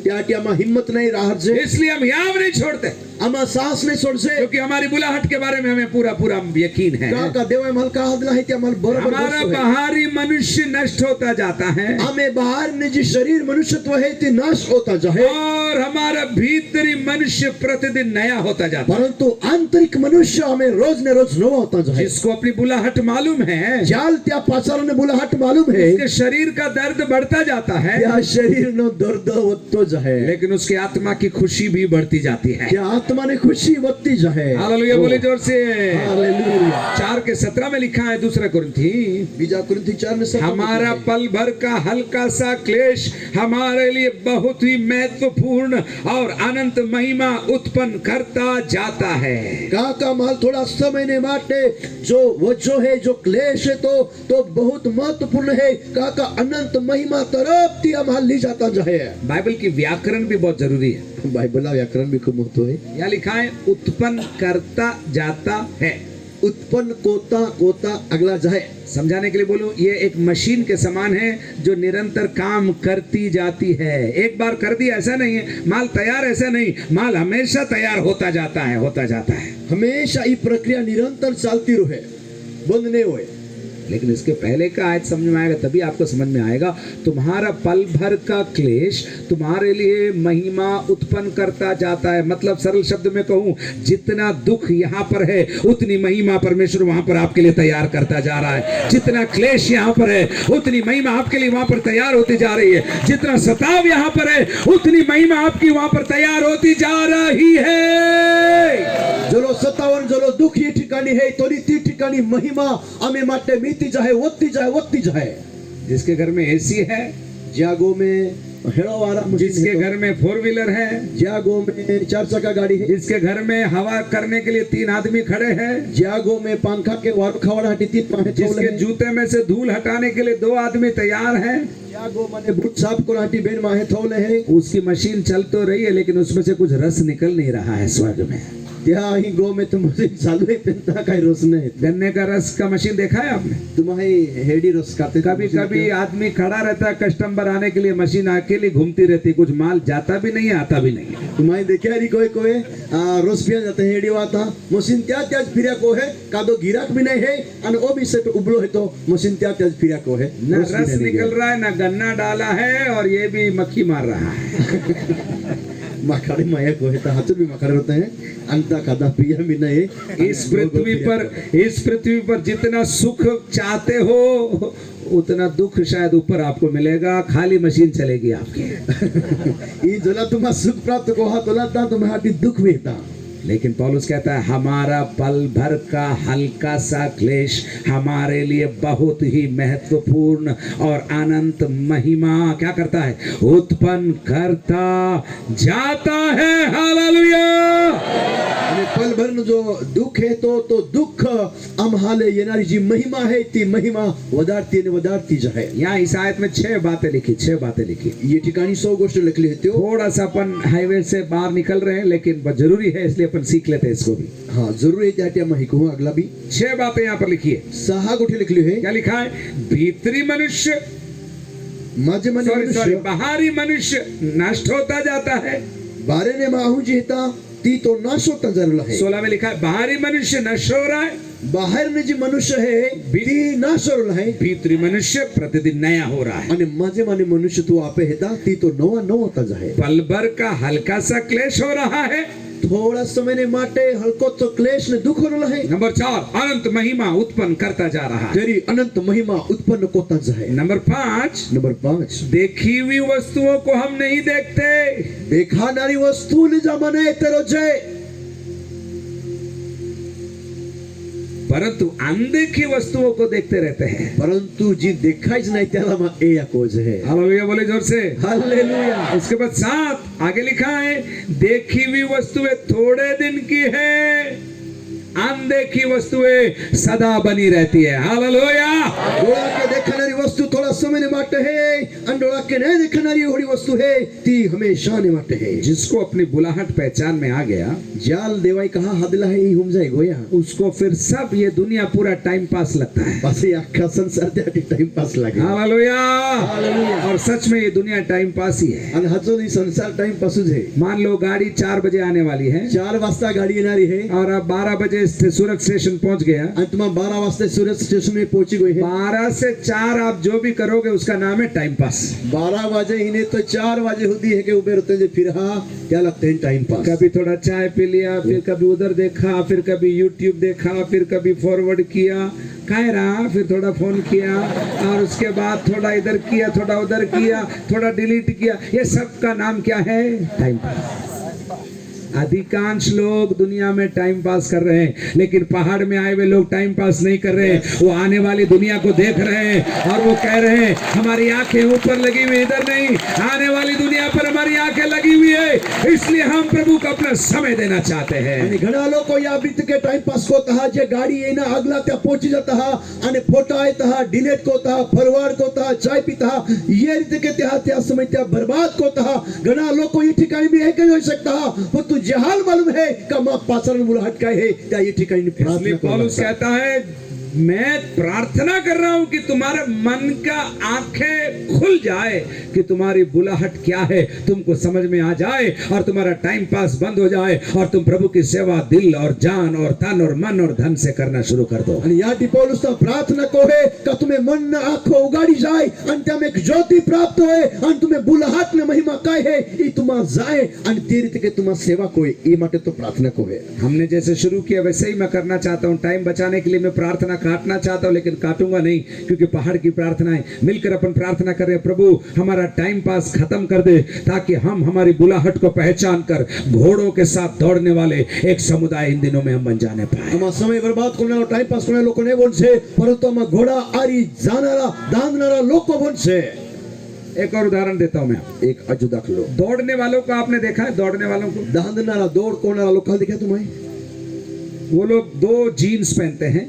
त्या हिम्मत नहीं राहत जे, इसलिए हम हियाव नहीं छोड़ते, आमा सांस नहीं छोड़ से, क्योंकि हमारी बुलाहट के बारे में हमें पूरा पूरा यकीन है। का देवाय महल कहा दिला है, त्या महल बरोबर हमारा बाहरी मनुष्य नष्ट होता जाता है, हमें बाहर ने जी शरीर मनुष्यत्व है ती नाश होता जाए, और हमारा भीतरी मनुष्य प्रतिदिन नया होता जाता है, परंतु आंतरिक मनुष्य हमें रोज ने रोज नवा होता जाए। जिसको अपनी बुलाहट मालूम है, जाल त्या पाचारण ने बुलाहट मालूम है, उसके शरीर का दर्द बढ़ता जाता है, त्या शरीर नो दर्द होतो जाए, लेकिन उसकी आत्मा की खुशी भी बढ़ती जाती है। त्या आत्मा ने खुशी बढ़ती जाए। हालेलुया, बोले जोर से हालेलुया। 4:17 में लिखा है, दूसरा कुरिन्थी, बीजा कुरिन्थी 4:17 हमारा पल भर का हल्का सा क्लेश हमारे लिए बहुत ही महत्वपूर्ण और अनंत महिमा उत्पन्न करता जाता है। का माल थोड़ा समय ने माटे जो है जो क्लेश है तो बहुत महत्वपूर्ण है, का अनंत महिमा तरफ ती माल ली जाता जाए। बाइबल की व्याकरण भी बहुत जरूरी है, बाइबल का व्याकरण भी खूब महत्व है। यहाँ लिखा है उत्पन्न करता जाता है, उत्पन्न कोता अगला जाए। समझाने के लिए बोलूं, ये एक मशीन के समान है जो निरंतर काम करती जाती है। एक बार कर दिया ऐसा नहीं है, माल तैयार ऐसा नहीं, माल हमेशा तैयार होता जाता है। हमेशा ये प्रक्रिया निरंतर चलती रहे, बंद नहीं हुए। लेकिन इसके पहले का आयत समझ में आएगा, तभी आपको समझ में आएगा। तुम्हारा पल भर का क्लेश तुम्हारे लिए महिमा उत्पन्न करता जाता है। मतलब सरल शब्द में कहूं, जितना दुख यहाँ पर है उतनी महिमा परमेश्वर वहां पर आपके लिए तैयार करता जा रहा है। जितना क्लेश यहाँ पर है उतनी महिमा आपके लिए वहां पर तैयार होती जा रही है। जितना सताव यहाँ पर है उतनी महिमा आपकी वहां पर तैयार होती जा रही है। जलो सतावन जलो दुख ये ठिकाणी है, तो ती ठिकाणी महिमा आम्ही माटे मीती जाए, वत्ती जाए। जिसके घर में एसी है, जागो में हेड़ो वाला, जिसके घर में 4 व्हीलर है, जागो में 4 चक्का गाड़ी है, जिसके घर में हवा करने के लिए 3 आदमी खड़े हैं, जागो में पंखा के वारखावड़ा हटी 3 पांच, जिसके जूते में से धूल हटाने के लिए 2 आदमी तैयार हैं, जागो माने बूट साफ को हटी बेन माहे थोले है। उसकी मशीन चल तो रही है, लेकिन उसमें से कुछ रस निकल नहीं रहा है स्वर्ग में। त्या ही गो में तो मशीन चालू आहे त्यांना काही रस नाही गन्ने का रस का मशीन देखा है आपने? तुम्हारी हेडी रस खाते कभी कभी आदमी खड़ा रहता है कस्टमर आने के लिए, मशीन अकेली घूमती रहती, कुछ माल जाता भी नहीं है आता भी नहीं है। तुम्हारी देखे अरे कोई कोई रस पिया जाते हेडी वाता मशीन त्याच फिर्या को है का दो गिराक भी नहीं है और वो भी सेट उबलो है तो मशीन त्याच फिर्या को है न रस निकल रहा है न गन्ना डाला है और ये भी मक्खी मार रहा है। मखाड़े माया को है तो हाथ भी मखाड़े होते हैं अंता खादा पिया भी नहीं। इस पृथ्वी पर जितना सुख चाहते हो उतना दुख शायद ऊपर आपको मिलेगा, खाली मशीन चलेगी आपकी। ये जला तुम्हारा सुख प्राप्त को हाथ तोला तुम्हारा दुख भी था। लेकिन पौलुस कहता है हमारा पल भर का हल्का सा क्लेश हमारे लिए बहुत ही महत्वपूर्ण और अनंत महिमा क्या करता है, उत्पन्न करता जाता है। हालेलुया। आणि पल भर जो दुख है तो दुख आम्हाला येणारी जी महिमा है ती महिमा वदारती आणि वदारती आहे। यहाँ इस आयत में 6 बातें लिखी, 6 बातें लिखी। ये ठिकाणी 100 गोष्ट लिखली है। थोड़ा सा अपन हाईवे से बाहर निकल रहे हैं लेकिन जरूरी है इसलिए अपन सीख लेते हैं इसको भी। हाँ जरूर है त्या माहिती को अगला भी 6 बातें यहाँ पर लिखी है। 6 गोष्टी लिखली है। क्या लिखा है? भीतरी मनुष्य माझे मन सॉरी बाहरी मनुष्य नष्ट होता जाता है, बारे ने माहू जी था ती तो नाश होता जरूर है। 16 में लिखा है बाहरी मनुष्य नष्ट हो रहा है, बाहर में जी मनुष्य है ती नाश हो रहा है, भीतरी मनुष्य प्रतिदिन नया हो रहा है। आणि माझे माने मनुष्य तू आपे हेता ती तो नवा होता जाए। पल भर का हल्का सा क्लेश हो रहा है, थोड़ा समय ने माटे हल्को तो क्लेश ने दुख हो रहा है। नंबर 4 अनंत महिमा उत्पन्न करता जा रहा है। तेरी अनंत महिमा उत्पन्न होता जाए। नंबर 5 देखी हुई वस्तुओं को हम नहीं देखते, देखा नारी वस्तु ने जमाने तेरो जय, परंतु अनदेखी वस्तुओं को देखते रहते हैं। परंतु जी देखाईच नाही त्याला मग ए याकोज है। हालेलुया बोले जोर से हालेलुया। उसके बाद 7 आगे लिखा है देखी हुई वस्तुएं थोड़े दिन की है, अनदेखी वस्तुएं सदा बनी रहती है। हालेलुया। डोळा के देखणारी वस्तु थोड़ा समय ने माटे है, आणि डोळा के नहीं देखणारी होड़ी वस्तु है ती हमेशा ने माटे है। जिसको अपनी बुलाहट पहचान में आ गया, जाल देवाई कहा हदला है ही हम जाए गोया, उसको फिर सब ये दुनिया पूरा टाइम पास लगता है। बस ये अख्खा संसार त्यासाठी टाइम पास लागे। हालेलुया। हालेलुया। और सच में ये दुनिया टाइम पास ही है। आणि हाचो ही संसार टाइम पासूच है। मान लो गाड़ी 4 बजे आने वाली है 4 वाजता गाड़ी येणारी है और अब 12 बजे सूरत स्टेशन पहुंच गया, आणि तुम्हाला 12 वाजता सूरत स्टेशन में पहुंची गई है। 12 से 4 आप जो भी करोगे उसका नाम है टाइम पास। 12 वाजे हिने तो 4 वाजे होती है कि उबे रहते फिर हाँ क्या लगते हैं टाइम पास। कभी थोड़ा चाय पी लिया, फिर कभी उधर देखा, फिर कभी यूट्यूब देखा, फिर कभी फॉरवर्ड किया, खाए रहा, फिर थोड़ा फोन किया और उसके बाद थोड़ा इधर किया, थोड़ा उधर किया, थोड़ा डिलीट किया। ये सब का नाम क्या है? Time pass. अधिकांश लोग दुनिया में टाइम पास कर रहे हैं, लेकिन पहाड़ में आए हुए लोग टाइम पास नहीं कर रहे हैं। वो आने वाली दुनिया को देख रहे हैं और वो कह रहे हैं हमारी आंखें ऊपर लगी हुई, इधर नहीं, आने वाली दुनिया पर हमारी आंखें लगी हुई है, इसलिए हम प्रभु को अपना समय देना चाहते हैं। आणि घणा लोक या बीत के टाइम पास को हा जे गाडी येना अगला त्या पहुंची जाता हा आणि फोटो येता हा डिलीट कोता हा फॉरवर्ड कोता हा चाय पीता हा ये रीते के त्या समय त्या बर्बाद कोता हा। घणा लोक ये ठिकाणी भी है हो सकता हा पर तू जहाल मालूम है का मां पाचरण मुलाहट काय है त्या ये ठिकाणी इसलिए पौलुस कहता है मैं प्रार्थना कर रहा हूं कि तुम्हारे मन का आंखें खुल जाए कि तुम्हारी बुलाहट क्या है, तुमको समझ में आ जाए और तुम्हारा टाइम पास बंद हो जाए और तुम प्रभु की सेवा दिल और जान और तन और मन और धन से करना शुरू कर दो। आणि या पौलुसचा प्रार्थना को है का तुम्हें मन आंखों उगाड़ी जाए आणि त्यामें एक ज्योति प्राप्त होए आणि तुम्हें बुलाहट ने महिमा काय है ई तुम्हा जाए आणि ते रीते के तुम्हा सेवा को ई माटे तो प्रार्थना को है। हमने जैसे शुरू किया वैसे ही मैं करना चाहता हूं। टाइम बचाने के लिए मैं प्रार्थना काटना चाहता हूं, लेकिन काटूंगा नहीं क्योंकि पहाड़ की प्रार्थना है। मिलकर अपन प्रार्थना कर रहे हैं, प्रभु हमारा टाइम पास खत्म कर दे ताकि हम हमारी बुलाहट को पहचान कर घोड़ों के साथ दौड़ने वाले एक समुदाय इन दिनों में हम बन जाने पाए। आम्हा समय बर्बाद करणारा टाइम पास करणारे लोक नाही बनसे, परंतु आम्हा घोडा आरी जाणारा दांगणारा लोक बनसे। एक और उदाहरण देता हूं मैं, एक अजू दाखलो दौड़ने वालों को आपने देखा है? दौड़ने वालों को दांगणारा दौड़ कोणारा लोक देखा तुम्हें? वो लोग 2 जीन्स पहनते हैं,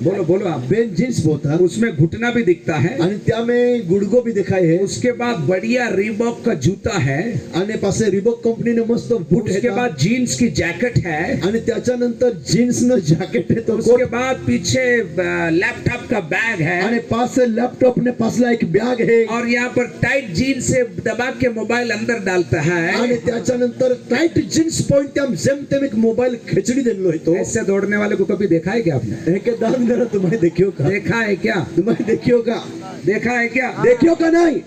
बोलो बोलो आप। बेन जीन्स बोलता उसमें घुटना भी दिखता है। आणि त्यामें गुडगो भी दिखाई है उसके बाद बढ़िया रिबॉक का जूता है। आणि पासे रिबॉक कंपनीने मस्त बूट उसके है बाद जीन्स की जैकेट है। आणि त्याच्यानंतर जीन्स न जॅकेट है तो उसके बाद पीछे लैपटॉप का बैग है। आणि पास लॅपटॉप ने पासला एक बॅग है और यहाँ पर टाइट जीन्स से दबा के मोबाइल अंदर डालता है। आणि त्याच्यानंतर टाइट जीन्स पॉइंट त्याम जेमतेम एक मोबाइल खिचड़ी देलो है तो ऐसे दौड़ने वाले को कभी देखा है क्या आपने? एक दान देना तुम्हें देखियो का देखा है क्या? तुम्हें देखियो का देखा है क्या? देखियो का नहीं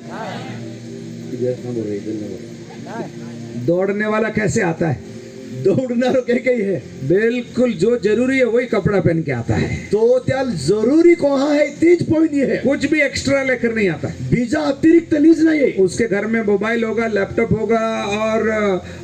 दौड़ने वाला कैसे आता है? दौड़नारो कही है बिल्कुल जो जरूरी है वही कपड़ा पहन के आता है। तो त्या जरूरी कहा है तीज पॉइंट ये है कुछ भी एक्स्ट्रा लेकर नहीं आता। बीजा अतिरिक्त लीज नहीं है उसके घर में मोबाइल होगा, लैपटॉप होगा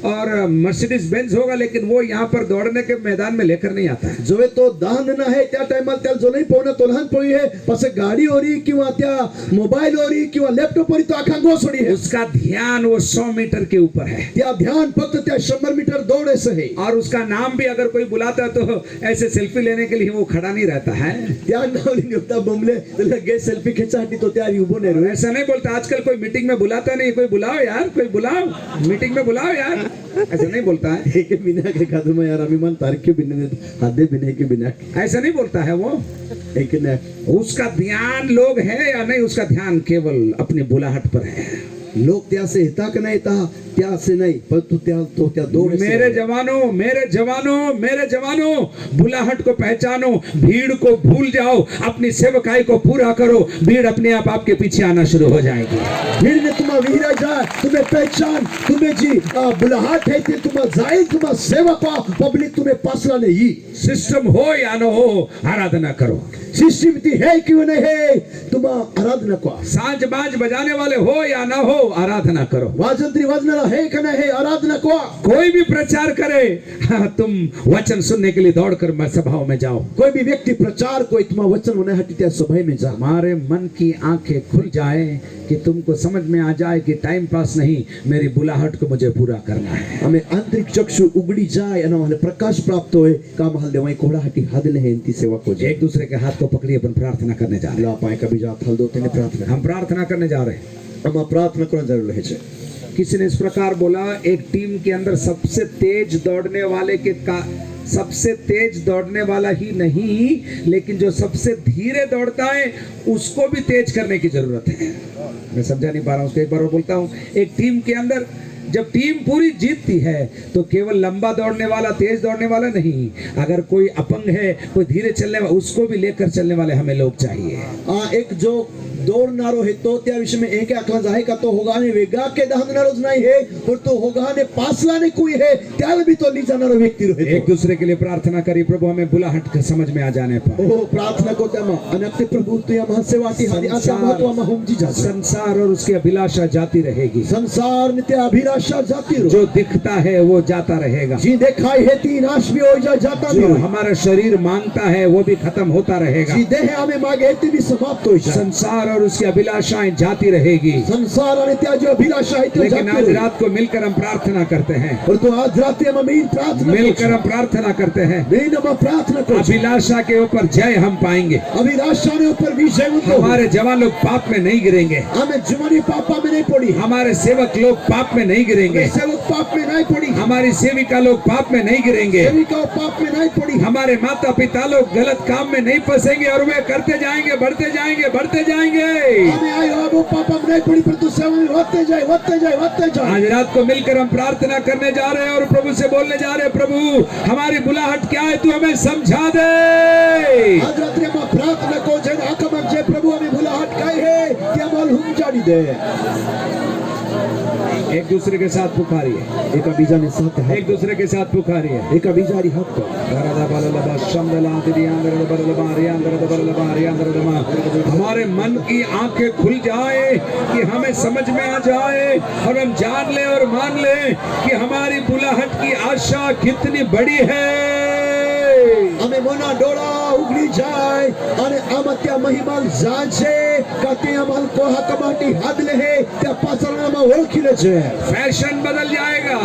और मर्सिडीज बेंज होगा, लेकिन वो यहाँ पर दौड़ने के मैदान में लेकर नहीं आता है। जो है तो दान ना है त्या टाइमाला त्याला जो नाही पोहणं तो लहान पोळी है पास गाडी होरी किंवा त्या मोबाईल होरी किंवा लॅपटॉप होरी तो आखा गोसडी है उसका ध्यान वो 100 मीटर के ऊपर है। त्या ध्यान फक्त त्या 100 मीटर दौड़े से है और उसका नाम भी अगर कोई बुलाता है तो ऐसे सेल्फी लेने के लिए वो खड़ा नहीं रहता है। त्या नावली निवता बमले तो लगे सेल्फी खिंचाटी तो त्या उभो नहीं रहे ऐसा नहीं बोलता। आजकल कोई मीटिंग में बुलाता नहीं, कोई बुलाओ यार, कोई बुलाओ, मीटिंग में बुलाओ यार, ऐसा नहीं बोलता है। एक बिना के खादू में यार अभिमान तारके बिना हादे बिना के बिना ऐसा नहीं बोलता है वो। एक ने उसका ध्यान लोग है या नहीं, उसका ध्यान केवल अपनी बुलाहट पर है। लोग त्या से हिता का नहीं था त्या से नहीं पर तू त्या दौड़ मेरे जवानों, मेरे जवानों, मेरे जवानों, बुलाहट को पहचानो, भीड़ को भूल जाओ, अपनी सेवकाई को पूरा करो, भीड़ अपने आप आपके पीछे आना शुरू हो जाएगी। भीड़ ने तुम्हें वीरा जाए, तुम्हें पहचान, तुम्हें जी बुलाहट है कि तुम्हें जाए, तुम्हें सेवक पब्लिक तुम्हें पासला नहीं। सिस्टम हो या न हो, आराधना करो। सिस्टम है क्यों नहीं है, तुम आराधना को। सांझ बाज बजाने वाले हो या ना हो, आराधना करो। वाजंत्री वजनाला है कि नहीं है, आराधना को। कोई भी प्रचार करे, तुम वचन सुनने के लिए दौड़कर सभाओं में जाओ। कोई भी व्यक्ति प्रचार को तुम वचन होने हटी त्या सभा में जा। हमारे मन की आंखें खुल जाए कि तुमको समझ में आ जाए कि टाइम पास नहीं, मेरी बुलाहट को मुझे पूरा करना है। हमें आंतरिक चक्षु उगड़ी जाए और हमें प्रकाश प्राप्त होए काम हल देवाई कोड़ा हटी हादले हैं इंती सेवा को। एक दूसरे के हाथ को पकड़िए, अपन प्रार्थना करने जा रहे हैं। पाए कभी जा फल दो तेने प्रार्थना, हम प्रार्थना करने जा रहे हैं। हम प्रार्थना करना जरूर है। किसी ने इस प्रकार बोला, एक टीम के अंदर सबसे तेज दौड़ने वाले सबसे तेज दौड़ने वाला ही नहीं, लेकिन जो सबसे धीरे दौड़ता है उसको भी तेज करने की जरूरत है। मैं समझा नहीं पा रहा हूं, उसको एक बार और बोलता हूं। एक टीम के अंदर जब टीम पूरी जीतती है तो केवल लंबा दौड़ने वाला, तेज दौड़ने वाला नहीं, अगर कोई अपंग है, कोई धीरे चलने वाला, उसको भी लेकर चलने वाले हमें लोग चाहिए। एक जो दौड़नारो है तो त्या विषय में एक आखला जाए का तो होगा ने वेगा के दहनारोज नहीं है, और तो होगा ने पासला ने कोई है त्याल भी तो ली जानारो व्यक्ति रहे। एक दूसरे के लिए प्रार्थना करी, प्रभु हमें बुलाहट के समझ में आ जाने पर। ओ प्रार्थना को तमा अनक्ति प्रभु तो या महासेवाती हरि आशा महत्व हम हुमजी जा। संसार और उसकी अभिलाषा जाती रहेगी। संसार नित्य अभिलाषा जाती रहे। जो दिखता है वो जाता रहेगा। जी दिखाई है तीन नाश भी हो जा जाता जो भी। हमारा शरीर मांगता है वो भी खत्म होता रहेगा। जी देह हमें मांगे भी समाप्त हो जाए। संसार और उसकी अभिलाषाएं जाती रहेगी। संसार और नित्य जो अभिलाषा है तो लेकिन आज रात को मिलकर हम प्रार्थना करते हैं। और तो आज रात हम प्रार्थना मिलकर हम प्रार्थना करते हैं। प्रार्थना को अभिलाषा के ऊपर जय हम पाएंगे। अभिलाषा के ऊपर विजय। हमारे जवान लोग पाप में नहीं गिरेंगे। हमें जुमानी पापा में नहीं पड़ी। हमारे सेवक लोग पाप में नहीं गिरेंगे। सेवक पाप में नहीं पड़ी। हमारी सेविका लोग पाप में नहीं गिरेंगे। सेविका पाप में नहीं पड़ी। हमारे माता पिता लोग गलत काम में नहीं फंसेंगे और वे करते जाएंगे, बढ़ते जाएंगे, बढ़ते जाएंगे। हमें आए वो पापा में नहीं पड़ी, पर तू सेवा में होते जाए, होते जाए, होते जाए। आज रात को मिलकर हम प्रार्थना करने जा रहे हैं और प्रभु से बोलने जा रहे हैं, प्रभु हमारी बुलाहट क्या है, तू हमें समझा दे। आज रात्रि हम प्रार्थना को जन आकमन जे प्रभु हमें बुलाहट काय है क्या मालूम जानी दे। एक दूसरे के साथ पुकारिए। एक अभिजा ने साथ है। एक दूसरे के साथ पुकारिए। एक अभिजारी हाथ पर। हमारे मन की आंखें खुल जाए कि हमें समझ में आ जाए और हम जान ले और मान ले कि हमारी बुलाहट की आशा कितनी बड़ी है। અમે મોના ડોળા ઉગડી જાય અને આમાં ત્યાં મહિમાલ જાજે કે ત્યાં માલ કોહા કમાટી હાદ લે ત્યાં પાછળનામાં ઓળખી લે છે फैशन बदल जाएगा,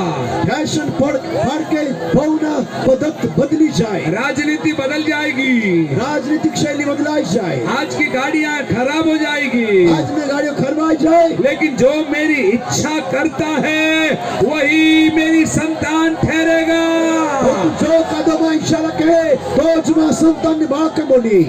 ફેશન ફાડ કે બહુના પદ્ધત બદલી જાય राजनीति बदल जाएगी, राजनीतिक शैली बदलाई जाए आज की गाड़ियां खराब हो जाएगी, आज में गाड़ियों खरवाई जाए लेकिन जो मेरी इच्छा करता है वही मेरी संतान ठहरेगा। जो कदम इच्छा रखे तो जुमा संतान ने बाक बोली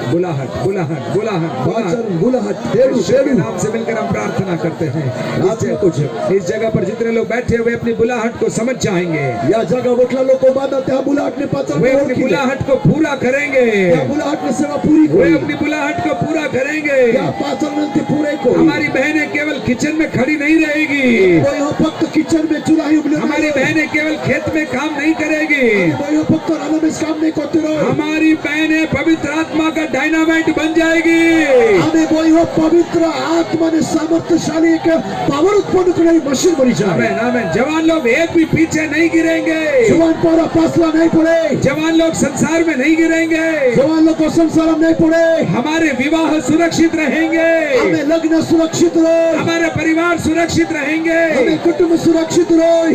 बुलाहट बुलाहट बुलाहट बुलाहट वाचन बुलाहट तेरू ईश्वर के तेरू नाम से मिलकर हम प्रार्थना करते हैं। प्रार्थना कुछ इस जगह पर जितने लोग बैठे हुए अपनी बुलाहट को समझ जाएंगे, या जगह बटला लोग बाधा त्या बुलाहट ने पाचन वे अपनी बुलाहट को पूरा करेंगे, त्या बुलाहट ने सेवा पूरी वे करी अपनी बुलाहट को पूरा करेंगे। त्या पाचन ने पूरे को हमारी बहनें केवल किचन में खड़ी नहीं रहेगी, वो यहाँ फक्त किचन में चुराही उबले हमारी बहनें केवल खेत में काम नहीं करेगी, वो यहाँ फक्त राना में काम नहीं करते रहो हमारी बहनें पवित्र आत्मा का डायनामाइट बन जाएगी। हमें वो यहाँ पवित्र आत्मा ने सामर्थ्यशाली के पावर उत्पन्न करने की मशीन बनी जाए आमेन आमेन। जवान लोग एक भी पीछे नहीं गिरेंगे, जवान पारा फासला नहीं पड़े जवान लोग संसार में नहीं गिरेंगे, जवान लोग को संसार में नहीं पड़े हमारे विवाह सुरक्षित रहेंगे, हमें लग्न सुरक्षित रहे हमारे परिवार सुरक्षित रहेंगे। हमें कुटुंब सुरक्षित रहे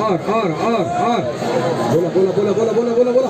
और बोला बोला बोला बोला बोला बोला बोला